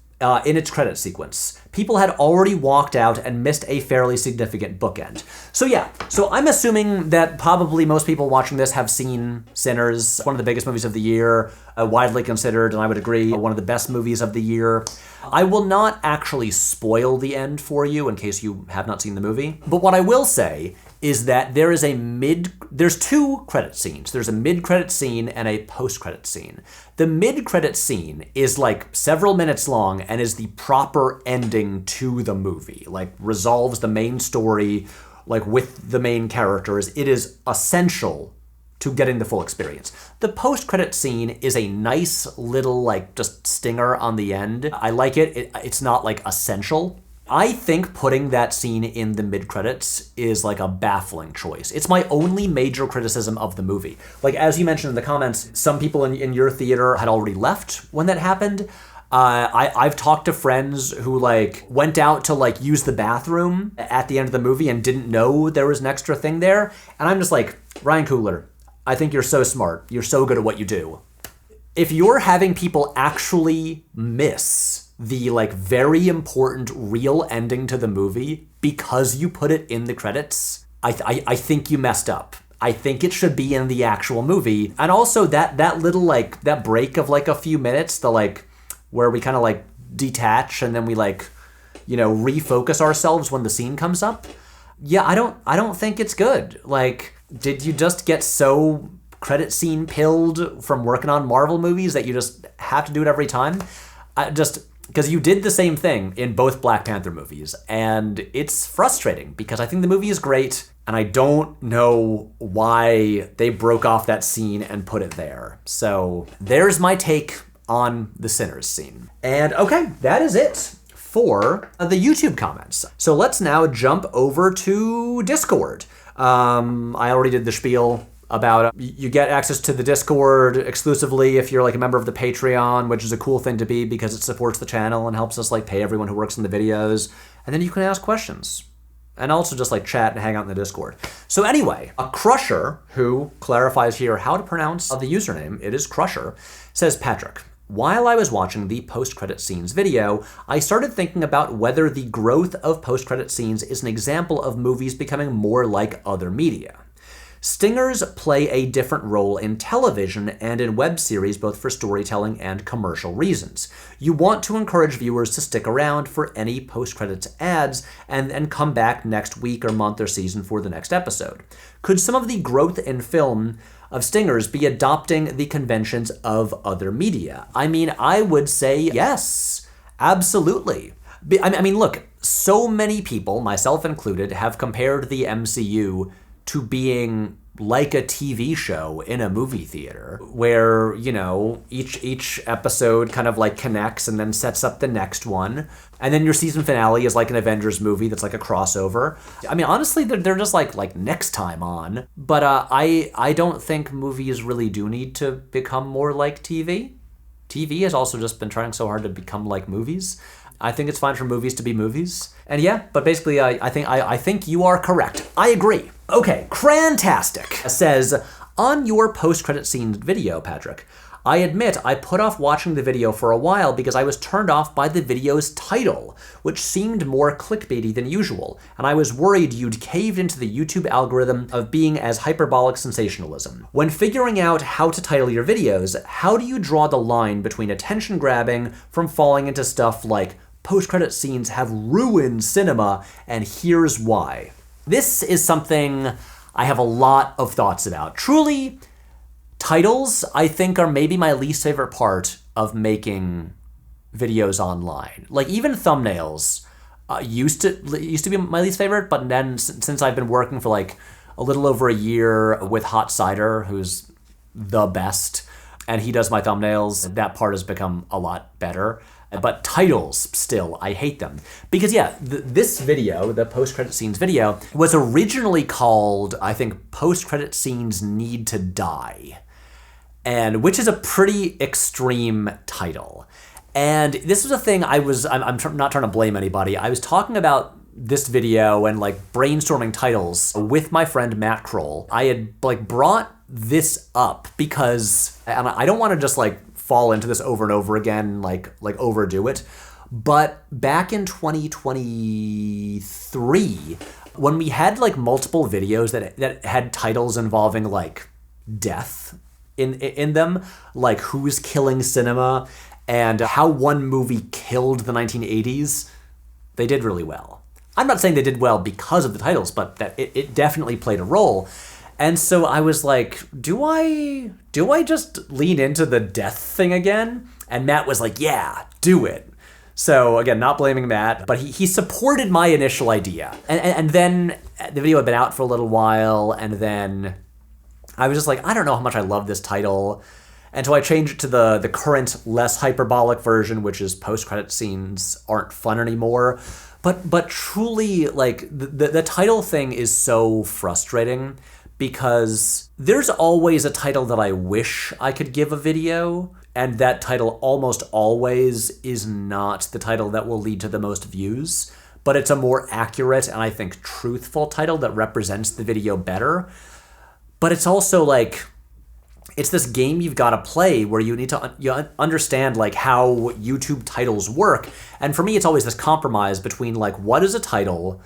credit sequence. People had already walked out and missed a fairly significant bookend. So yeah, so I'm assuming that probably most people watching this have seen Sinners, one of the biggest movies of the year, widely considered, and I would agree, one of the best movies of the year. I will not actually spoil the end for you in case you have not seen the movie, but what I will say is that there's two credit scenes. There's a mid-credit scene and a post-credit scene. The mid-credit scene is like several minutes long and is the proper ending to the movie, like resolves the main story, like with the main characters. It is essential to getting the full experience. The post-credit scene is a nice little like just stinger on the end. I like it. It's not like essential. I think putting that scene in the mid-credits is like a baffling choice. It's my only major criticism of the movie. Like, as you mentioned in the comments, some people in your theater had already left when that happened. I've talked to friends who like went out to like use the bathroom at the end of the movie and didn't know there was an extra thing there. And I'm just like, Ryan Coogler, I think you're so smart. You're so good at what you do. If you're having people actually miss the like very important real ending to the movie because you put it in the credits, I think you messed up. I think it should be in the actual movie. And also that little like that break of like a few minutes, the like where we kind of like detach and then we like, you know, refocus ourselves when the scene comes up. Yeah, I don't think it's good. Like, did you just get so credit scene pilled from working on Marvel movies that you just have to do it every time? Because you did the same thing in both Black Panther movies, and it's frustrating because I think the movie is great, and I don't know why they broke off that scene and put it there. So there's my take on the Sinners scene. And okay, that is it for the YouTube comments. So let's now jump over to Discord. I already did the spiel about you get access to the Discord exclusively if you're like a member of the Patreon, which is a cool thing to be because it supports the channel and helps us like pay everyone who works in the videos. And then you can ask questions and also just like chat and hang out in the Discord. So anyway, a Crusher, who clarifies here how to pronounce the username, it is Crusher, says, Patrick, while I was watching the post-credit scenes video, I started thinking about whether the growth of post-credit scenes is an example of movies becoming more like other media. Stingers play a different role in television and in web series, both for storytelling and commercial reasons. You want to encourage viewers to stick around for any post-credits ads and come back next week or month or season for the next episode. Could some of the growth in film of Stingers be adopting the conventions of other media? I mean, I would say yes, absolutely. I mean, look, so many people, myself included, have compared the MCU to being like a TV show in a movie theater where, you know, each episode kind of like connects and then sets up the next one. And then your season finale is like an Avengers movie that's like a crossover. I mean, honestly, they're just like next time on. But I don't think movies really do need to become more like TV. TV has also just been trying so hard to become like movies. I think it's fine for movies to be movies. And yeah, but basically I think you are correct. I agree. Okay, Crantastic says, on your post-credit scene video, Patrick, I admit I put off watching the video for a while because I was turned off by the video's title, which seemed more clickbaity than usual, and I was worried you'd caved into the YouTube algorithm of being as hyperbolic sensationalism. When figuring out how to title your videos, how do you draw the line between attention grabbing from falling into stuff like post-credit scenes have ruined cinema and here's why? This is something I have a lot of thoughts about. Truly, titles, I think, are maybe my least favorite part of making videos online. Like, even thumbnails used to be my least favorite, but then since I've been working for like a little over a year with Hot Cider, who's the best, and he does my thumbnails, that part has become a lot better. But titles, still, I hate them. Because yeah, this video, the post-credit scenes video, was originally called, I think, Post-Credit Scenes Need to Die, and which is a pretty extreme title. And this was a thing I'm not trying to blame anybody. I was talking about this video and like brainstorming titles with my friend Matt Kroll. I had like brought this up because, and I don't want to just like fall into this over and over again, like overdo it. But back in 2023, when we had like multiple videos that had titles involving like death in them, like who's killing cinema and how one movie killed the 1980s, they did really well. I'm not saying they did well because of the titles, but that it definitely played a role. And so I was like, do I just lean into the death thing again? And Matt was like, yeah, do it. So again, not blaming Matt, but he supported my initial idea. And then the video had been out for a little while, and then I was just like, I don't know how much I love this title. And so I changed it to the current, less hyperbolic version, which is post-credit scenes aren't fun anymore. But truly, like, the title thing is so frustrating because there's always a title that I wish I could give a video, and that title almost always is not the title that will lead to the most views, but it's a more accurate and I think truthful title that represents the video better. But it's also like, it's this game you've got to play where you need to understand like how YouTube titles work. And for me, it's always this compromise between like, what is a title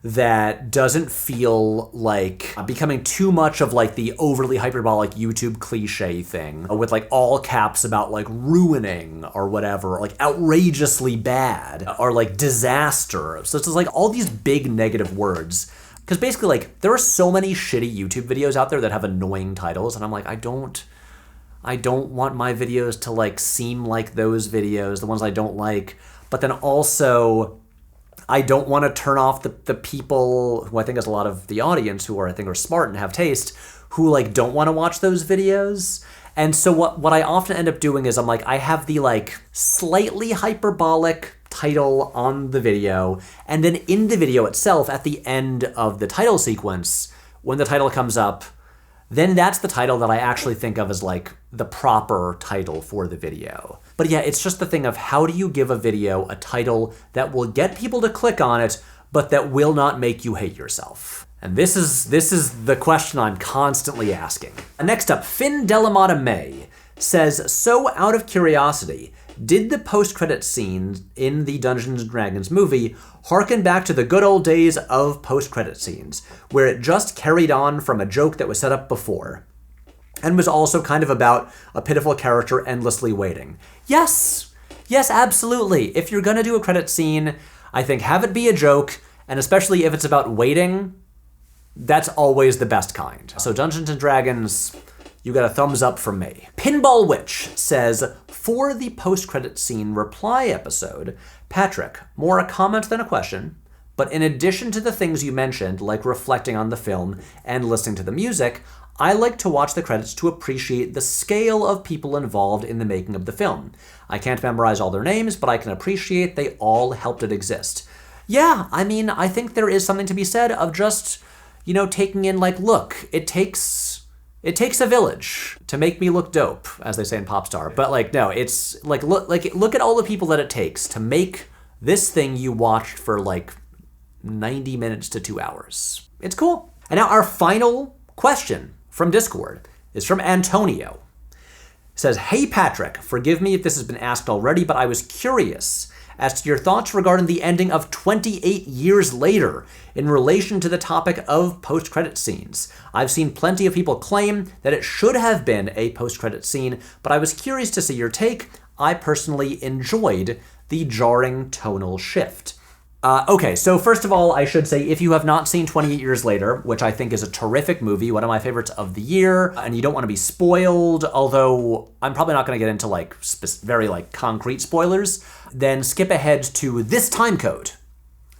that doesn't feel like becoming too much of like the overly hyperbolic YouTube cliche thing with like all caps about like ruining or whatever, or like outrageously bad or like disaster. So it's just like all these big negative words. Because basically, like, there are so many shitty YouTube videos out there that have annoying titles, and I'm like, I don't want my videos to, like, seem like those videos, the ones I don't like, but then also, I don't want to turn off the people who I think is a lot of the audience who I think are smart and have taste, who, like, don't want to watch those videos. And so what I often end up doing is I'm like, I have the, like, slightly hyperbolic title on the video, and then in the video itself, at the end of the title sequence, when the title comes up, then that's the title that I actually think of as like the proper title for the video. But yeah, it's just the thing of how do you give a video a title that will get people to click on it, but that will not make you hate yourself? And this is the question I'm constantly asking. Next up, Finn Delamata May says, so out of curiosity, did the post-credit scene in the Dungeons & Dragons movie harken back to the good old days of post-credit scenes, where it just carried on from a joke that was set up before, and was also kind of about a pitiful character endlessly waiting? Yes! Yes, absolutely. If you're gonna do a credit scene, I think have it be a joke, and especially if it's about waiting, that's always the best kind. So Dungeons & Dragons, you got a thumbs up from me. Pinball Witch says, for the post-credit scene reply episode, Patrick, more a comment than a question, but in addition to the things you mentioned, like reflecting on the film and listening to the music, I like to watch the credits to appreciate the scale of people involved in the making of the film. I can't memorize all their names, but I can appreciate they all helped it exist. Yeah, I mean, I think there is something to be said of just, you know, taking in like, look, it takes a village to make me look dope, as they say in Popstar. But like, no, it's like, look at all the people that it takes to make this thing you watched for like 90 minutes to 2 hours. It's cool. And now our final question from Discord is from Antonio. says, "Hey Patrick, forgive me if this has been asked already, but I was curious as to your thoughts regarding the ending of 28 Years Later in relation to the topic of post-credit scenes. I've seen plenty of people claim that it should have been a post-credit scene, but I was curious to see your take. I personally enjoyed the jarring tonal shift." Okay, so first of all, I should say, if you have not seen 28 Years Later, which I think is a terrific movie, one of my favorites of the year, and you don't want to be spoiled, although I'm probably not going to get into like very like concrete spoilers, then skip ahead to this time code.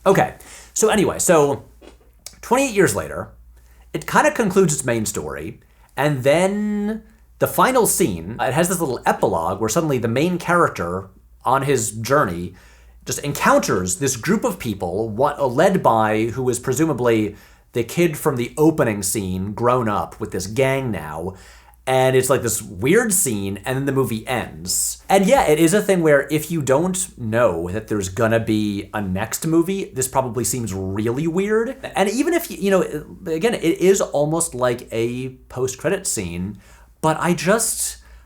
Okay, so anyway, so 28 Years Later, it kind of concludes its main story, and then the final scene, it has this little epilogue where suddenly the main character on his journey just encounters this group of people, led by who is presumably the kid from the opening scene, grown up with this gang now, and it's like this weird scene, and then the movie ends. And yeah, it is a thing where if you don't know that there's gonna be a next movie, this probably seems really weird. And even if, you know, again, it is almost like a post-credit scene, but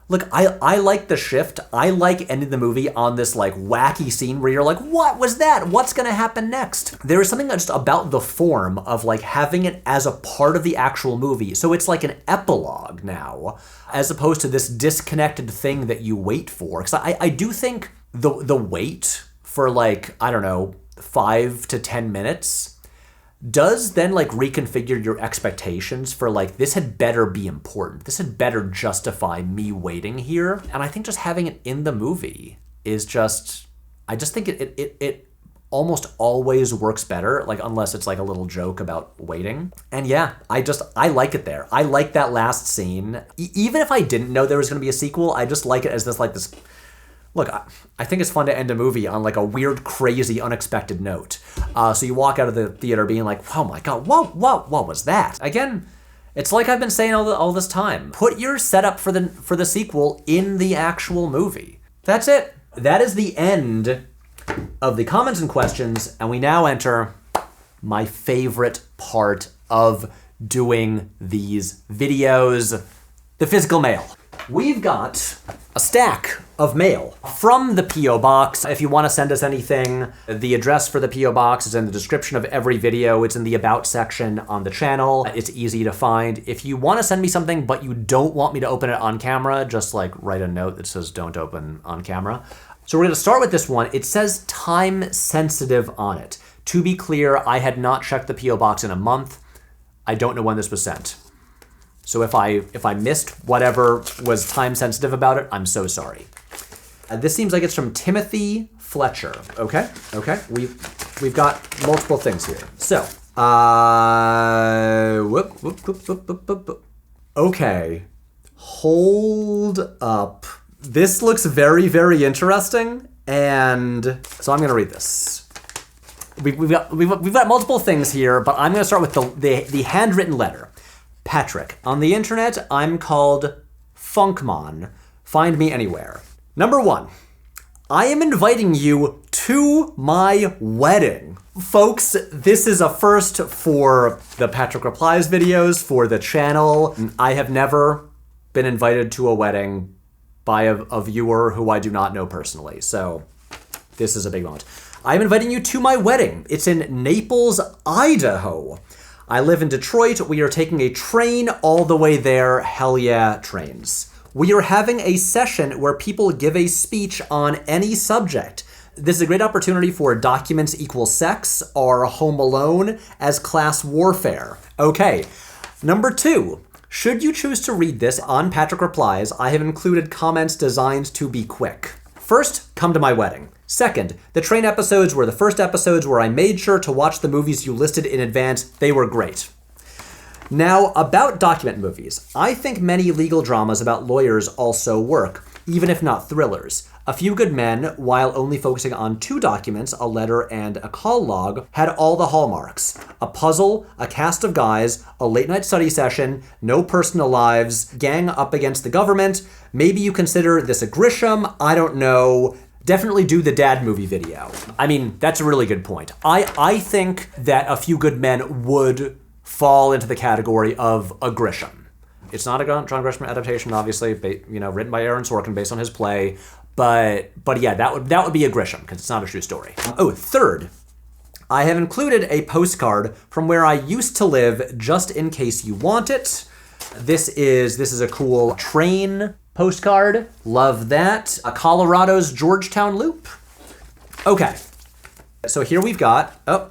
look, I like the shift. I like ending the movie on this like wacky scene where you're like, what was that? What's gonna happen next? There is something just about the form of like having it as a part of the actual movie. So it's like an epilogue now, as opposed to this disconnected thing that you wait for. Because I do think the wait for like, I don't know, 5 to 10 minutes does then like reconfigure your expectations for like, this had better be important. This had better justify me waiting here. And I think just having it in the movie is just, I just think it almost always works better, like unless it's like a little joke about waiting. And yeah, I like it there. I like that last scene. Even if I didn't know there was gonna be a sequel, I just like it as this look, I think it's fun to end a movie on like a weird, crazy, unexpected note. So you walk out of the theater being like, oh my God, what was that? Again, it's like I've been saying all this time. Put your setup for the sequel in the actual movie. That's it. That is the end of the comments and questions, and we now enter my favorite part of doing these videos, the physical mail. We've got a stack of mail from the P.O. Box. If you want to send us anything, the address for the P.O. Box is in the description of every video. It's in the About section on the channel. It's easy to find. If you want to send me something, but you don't want me to open it on camera, just like write a note that says don't open on camera. So we're going to start with this one. It says time sensitive on it. To be clear, I had not checked the P.O. Box in a month. I don't know when this was sent. So if I missed whatever was time sensitive about it, I'm so sorry. This seems like it's from Timothy Fletcher. Okay. We've got multiple things here. So, okay. Hold up. This looks very, very interesting, and so I'm gonna read this. We've got multiple things here, but I'm gonna start with the handwritten letter. Patrick, on the internet, I'm called Funkmon. Find me anywhere. Number 1, I am inviting you to my wedding. Folks, this is a first for the Patrick Replies videos, for the channel. I have never been invited to a wedding by a viewer who I do not know personally, so this is a big moment. I'm inviting you to my wedding. It's in Naples, Idaho. I live in Detroit. We are taking a train all the way there. Hell yeah, trains. We are having a session where people give a speech on any subject. This is a great opportunity for Documents Equal Sex or Home Alone as class warfare. Okay, number 2. Should you choose to read this on Patrick Replies, I have included comments designed to be quick. First, come to my wedding. Second, the train episodes were the first episodes where I made sure to watch the movies you listed in advance. They were great. Now, about document movies. I think many legal dramas about lawyers also work, even if not thrillers. A Few Good Men, while only focusing on 2 documents, a letter and a call log, had all the hallmarks. A puzzle, a cast of guys, a late-night study session, no personal lives, gang up against the government. Maybe you consider this a Grisham, I don't know. Definitely do the dad movie video. I mean, that's a really good point. I think that A Few Good Men would fall into the category of a Grisham. It's not a John Grisham adaptation, obviously, written by Aaron Sorkin based on his play. But yeah, that would be a Grisham because it's not a true story. Oh, third, I have included a postcard from where I used to live just in case you want it. This is a cool train postcard. Love that. Colorado's Georgetown Loop. Okay, so here we've got, okay.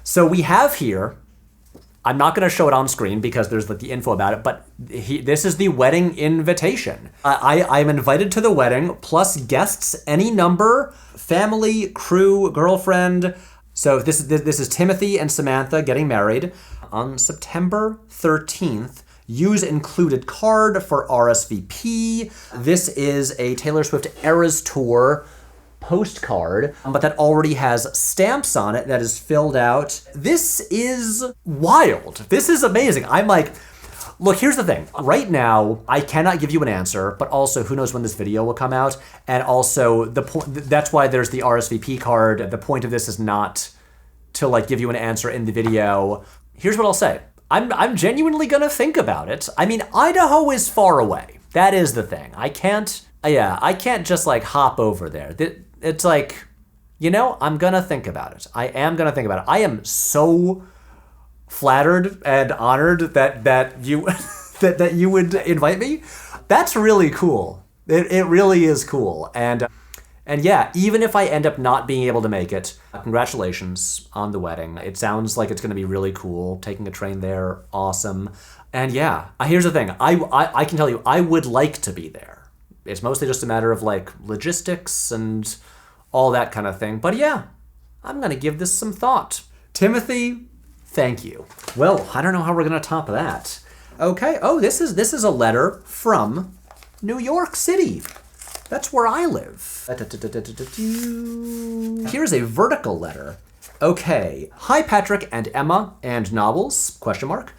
So we have here, I'm not going to show it on screen because there's like the info about it, but this is the wedding invitation. I'm invited to the wedding, plus guests, any number, family, crew, girlfriend. So this is Timothy and Samantha getting married on September 13th. Use included card for RSVP. This is a Taylor Swift Eras Tour postcard, but that already has stamps on it that is filled out. This is wild. This is amazing. I'm like, look, here's the thing. Right now, I cannot give you an answer, but also who knows when this video will come out. And also that's why there's the RSVP card. The point of this is not to like give you an answer in the video. Here's what I'll say. I'm genuinely gonna think about it. I mean, Idaho is far away. That is the thing. I can't just like hop over there. It's like, I'm gonna think about it. I am gonna think about it. I am so flattered and honored that you that you would invite me. That's really cool. It really is cool. And yeah, even if I end up not being able to make it, congratulations on the wedding. It sounds like it's gonna be really cool. Taking a train there, awesome. And yeah, here's the thing. I can tell you, I would like to be there. It's mostly just a matter of like logistics and all that kind of thing. But yeah, I'm gonna give this some thought. Timothy, thank you. Well, I don't know how we're gonna top that. Okay, oh, this is a letter from New York City. That's where I live. Here's a vertical letter. Okay, hi Patrick and Emma and Novels, question mark.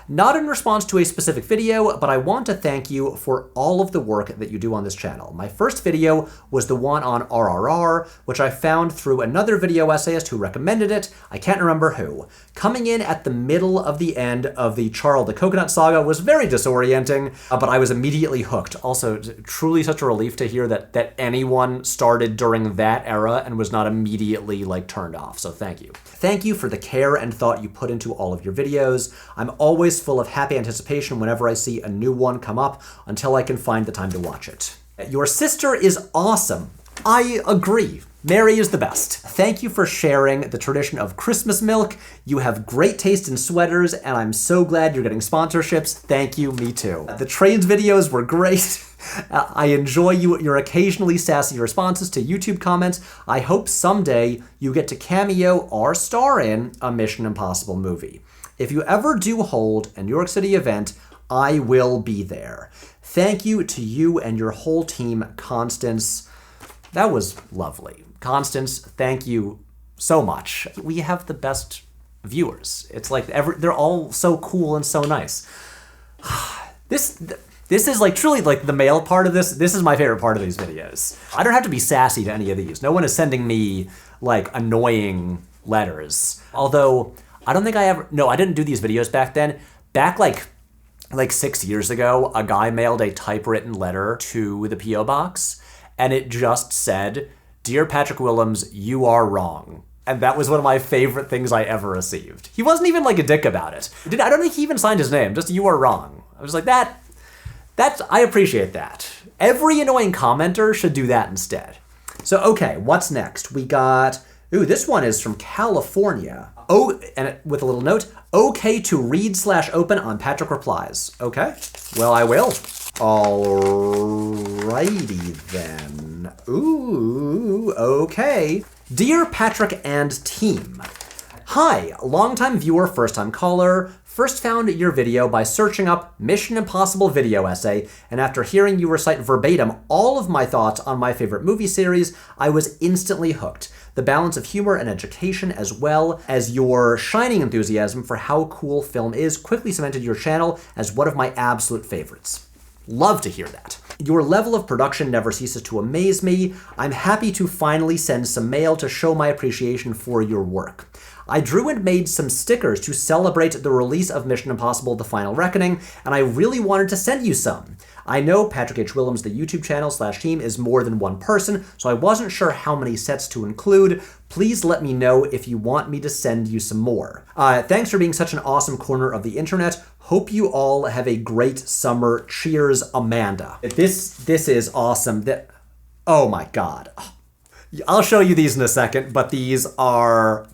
Not in response to a specific video, but I want to thank you for all of the work that you do on this channel. My first video was the one on RRR, which I found through another video essayist who recommended it. I can't remember who. Coming in at the middle of the end of the Charles the Coconut saga was very disorienting, but I was immediately hooked. Also, truly such a relief to hear that anyone started during that era and was not immediately like turned off, so thank you. Thank you for the care and thought you put into all of your videos. I'm always full of happy anticipation whenever I see a new one come up until I can find the time to watch it. Your sister is awesome. I agree. Mary is the best. Thank you for sharing the tradition of Christmas milk. You have great taste in sweaters, and I'm so glad you're getting sponsorships. Thank you, me too. The trains videos were great. I enjoy your occasionally sassy responses to YouTube comments. I hope someday you get to cameo or star in a Mission Impossible movie. If you ever do hold a New York City event, I will be there. Thank you to you and your whole team, Constance. That was lovely. Constance, thank you so much. We have the best viewers. It's like they're all so cool and so nice. This is like truly like the mail part of this. This is my favorite part of these videos. I don't have to be sassy to any of these. No one is sending me like annoying letters. Although I don't think I didn't do these videos back then. Back like 6 years ago, a guy mailed a typewritten letter to the P.O. box, and it just said, "Dear Patrick Willems, you are wrong." And that was one of my favorite things I ever received. He wasn't even like a dick about it. I don't think he even signed his name, just "you are wrong." I was like, I appreciate that. Every annoying commenter should do that instead. So, okay, what's next? We got, this one is from California. Oh, and with a little note, okay to read/open on Patrick Replies. Okay, well, I will. Alrighty then. Ooh, okay. Dear Patrick and team. Hi, longtime viewer, first-time caller. First found your video by searching up Mission Impossible video essay, and after hearing you recite verbatim all of my thoughts on my favorite movie series, I was instantly hooked. The balance of humor and education, as well as your shining enthusiasm for how cool film is, quickly cemented your channel as one of my absolute favorites. Love to hear that. Your level of production never ceases to amaze me. I'm happy to finally send some mail to show my appreciation for your work. I drew and made some stickers to celebrate the release of Mission Impossible: The Final Reckoning, and I really wanted to send you some. I know Patrick H. Willems, the YouTube channel/team, is more than one person, so I wasn't sure how many sets to include. Please let me know if you want me to send you some more. Thanks for being such an awesome corner of the internet. Hope you all have a great summer. Cheers, Amanda. This is awesome. Oh my God. I'll show you these in a second, but these are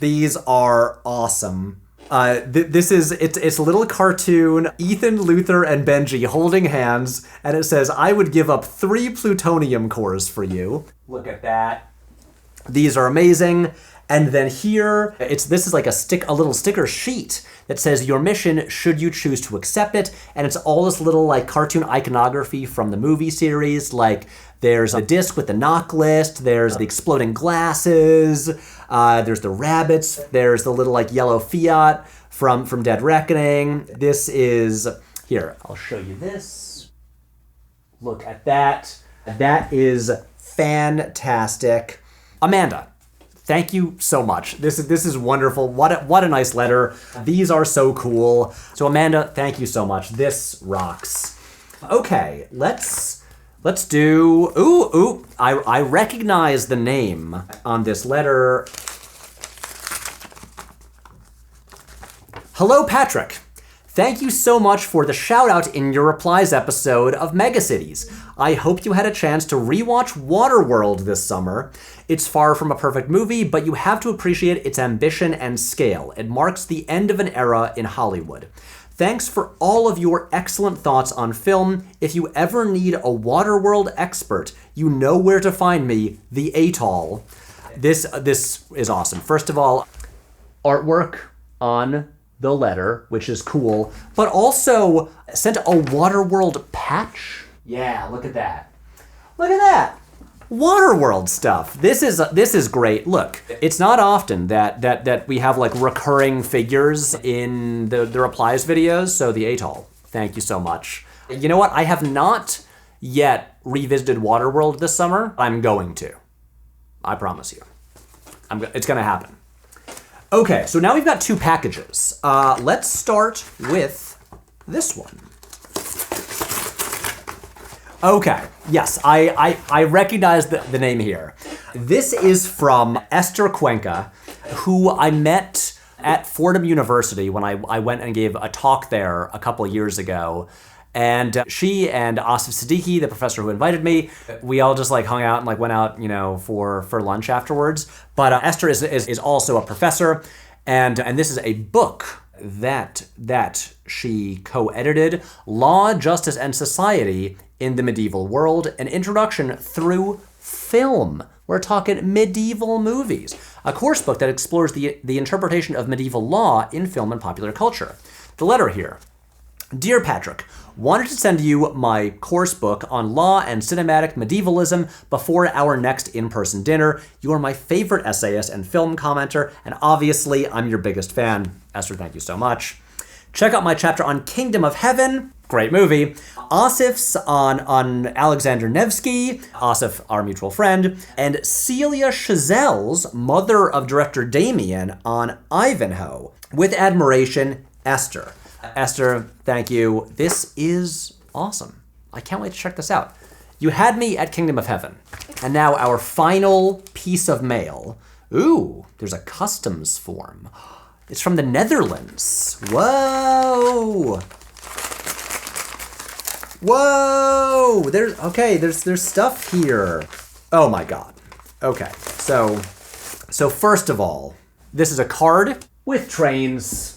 awesome. It's a little cartoon, Ethan, Luther, and Benji holding hands, and it says, "I would give up 3 plutonium cores for you." Look at that. These are amazing. And then here, this is like a little sticker sheet that says your mission should you choose to accept it. And it's all this little like cartoon iconography from the movie series. Like there's a disc with the knock list, there's the exploding glasses, there's the rabbits, there's the little like yellow Fiat from Dead Reckoning. This is, here, I'll show you this. Look at that. That is fantastic. Amanda, thank you so much. This is wonderful. What a nice letter. These are so cool. So Amanda, thank you so much. This rocks. Okay, let's do. Ooh! I recognize the name on this letter. Hello, Patrick. Thank you so much for the shout out in your Replies episode of Megacities. I hope you had a chance to rewatch Waterworld this summer. It's far from a perfect movie, but you have to appreciate its ambition and scale. It marks the end of an era in Hollywood. Thanks for all of your excellent thoughts on film. If you ever need a Waterworld expert, you know where to find me, the Atoll. This is awesome. First of all, artwork on the letter, which is cool, but also sent a Waterworld patch. Yeah, look at that. Look at that. Waterworld stuff. This is great. Look, it's not often that we have like recurring figures in the Replies videos, so the Atoll. Thank you so much. You know what? I have not yet revisited Waterworld this summer. I'm going to. I promise you. It's gonna happen. Okay, so now we've got 2 packages. Let's start with this one. Okay, yes, I recognize the name here. This is from Esther Cuenca, who I met at Fordham University when I went and gave a talk there a couple years ago. And she and Asif Siddiqui, the professor who invited me, we all just like hung out and like went out, for lunch afterwards. But Esther is also a professor, and this is a book that she co-edited, Law, Justice, and Society in the Medieval World, an introduction through film. We're talking medieval movies. A course book that explores the interpretation of medieval law in film and popular culture. The letter here. Dear Patrick, wanted to send you my course book on law and cinematic medievalism before our next in-person dinner. You are my favorite essayist and film commenter, and obviously I'm your biggest fan. Esther, thank you so much. Check out my chapter on Kingdom of Heaven, great movie. Asif's on Alexander Nevsky, Asif, our mutual friend, and Celia Chazelle's, mother of director Damien, on Ivanhoe. With admiration, Esther. Esther, thank you. This is awesome. I can't wait to check this out. You had me at Kingdom of Heaven. And now our final piece of mail. Ooh, there's a customs form. It's from the Netherlands. Whoa. Whoa. There's stuff here. Oh my God. Okay. So first of all, this is a card with trains.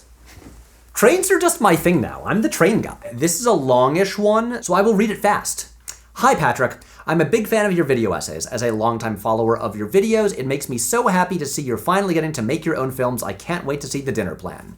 Trains are just my thing now. I'm the train guy. This is a longish one, so I will read it fast. Hi, Patrick. I'm a big fan of your video essays. As a longtime follower of your videos, it makes me so happy to see you're finally getting to make your own films. I can't wait to see the dinner plan.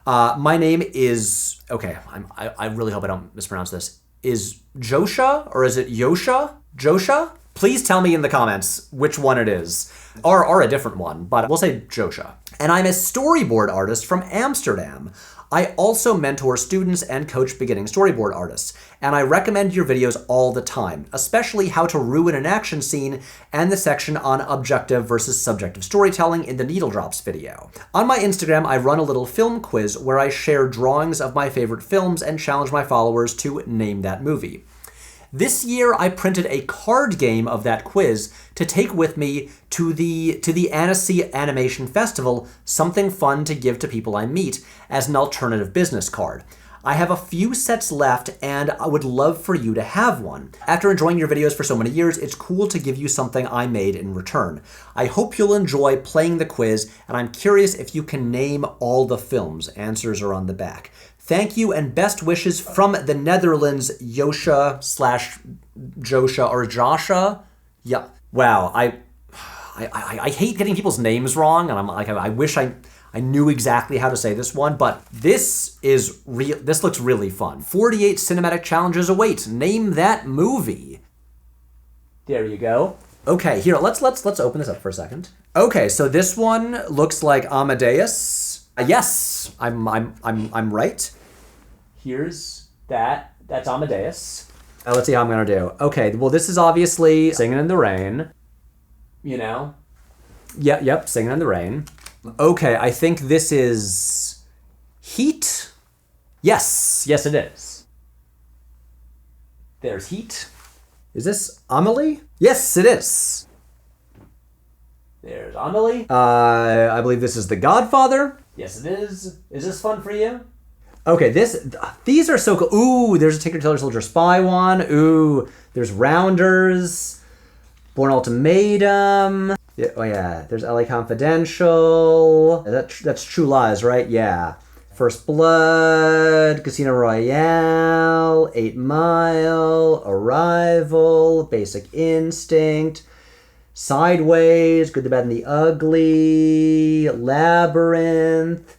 My name is, okay, I really hope I don't mispronounce this. Is Josha, or is it Yosha? Josha? Please tell me in the comments which one it is. Or a different one, but we'll say Josha. And I'm a storyboard artist from Amsterdam. I also mentor students and coach beginning storyboard artists, and I recommend your videos all the time, especially how to ruin an action scene and the section on objective versus subjective storytelling in the Needle Drops video. On my Instagram, I run a little film quiz where I share drawings of my favorite films and challenge my followers to name that movie. This year, I printed a card game of that quiz to take with me to the Annecy Animation Festival, something fun to give to people I meet as an alternative business card. I have a few sets left, and I would love for you to have one. After enjoying your videos for so many years, it's cool to give you something I made in return. I hope you'll enjoy playing the quiz, and I'm curious if you can name all the films. Answers are on the back. Thank you and best wishes from the Netherlands, Josha/Josha or Josha. Yeah. Wow. I hate getting people's names wrong, and I'm like, I wish I knew exactly how to say this one, but this is real. This looks really fun. 48 cinematic challenges await. Name that movie. There you go. Okay, here, let's open this up for a second. Okay, so this one looks like Amadeus. Yes, I'm right. Here's that. That's Amadeus. Let's see how I'm gonna do. Okay, well, this is obviously Singing in the Rain. You know? Yep, Singing in the Rain. Okay, I think this is Heat. Yes, it is. There's Heat. Is this Amelie? Yes, it is. There's Amelie. I believe this is The Godfather. Yes, it is. Is this fun for you? Okay, these are so cool. Ooh, there's a Tinker Tailor Soldier Spy one. Ooh, there's Rounders, Born Ultimatum. Yeah, oh yeah, there's LA Confidential. That's True Lies, right? Yeah. First Blood, Casino Royale, 8 Mile, Arrival, Basic Instinct, Sideways, Good, the Bad, and the Ugly, Labyrinth,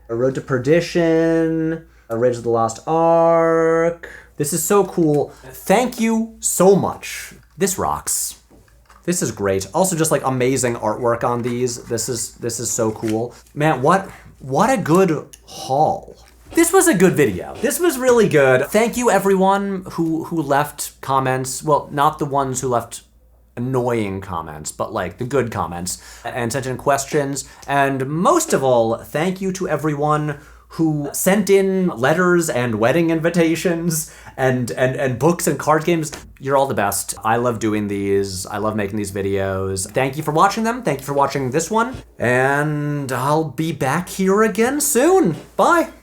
A Road to Perdition, Raiders of the Lost Ark. This is so cool. Thank you so much. This rocks. This is great. Also, just like amazing artwork on these. This is so cool. Man, what a good haul. This was a good video. This was really good. Thank you everyone who left comments. Well, not the ones who left annoying comments, but like the good comments and sent in questions. And most of all, thank you to everyone who sent in letters and wedding invitations and books and card games. You're all the best. I love doing these. I love making these videos. Thank you for watching them. Thank you for watching this one. And I'll be back here again soon. Bye.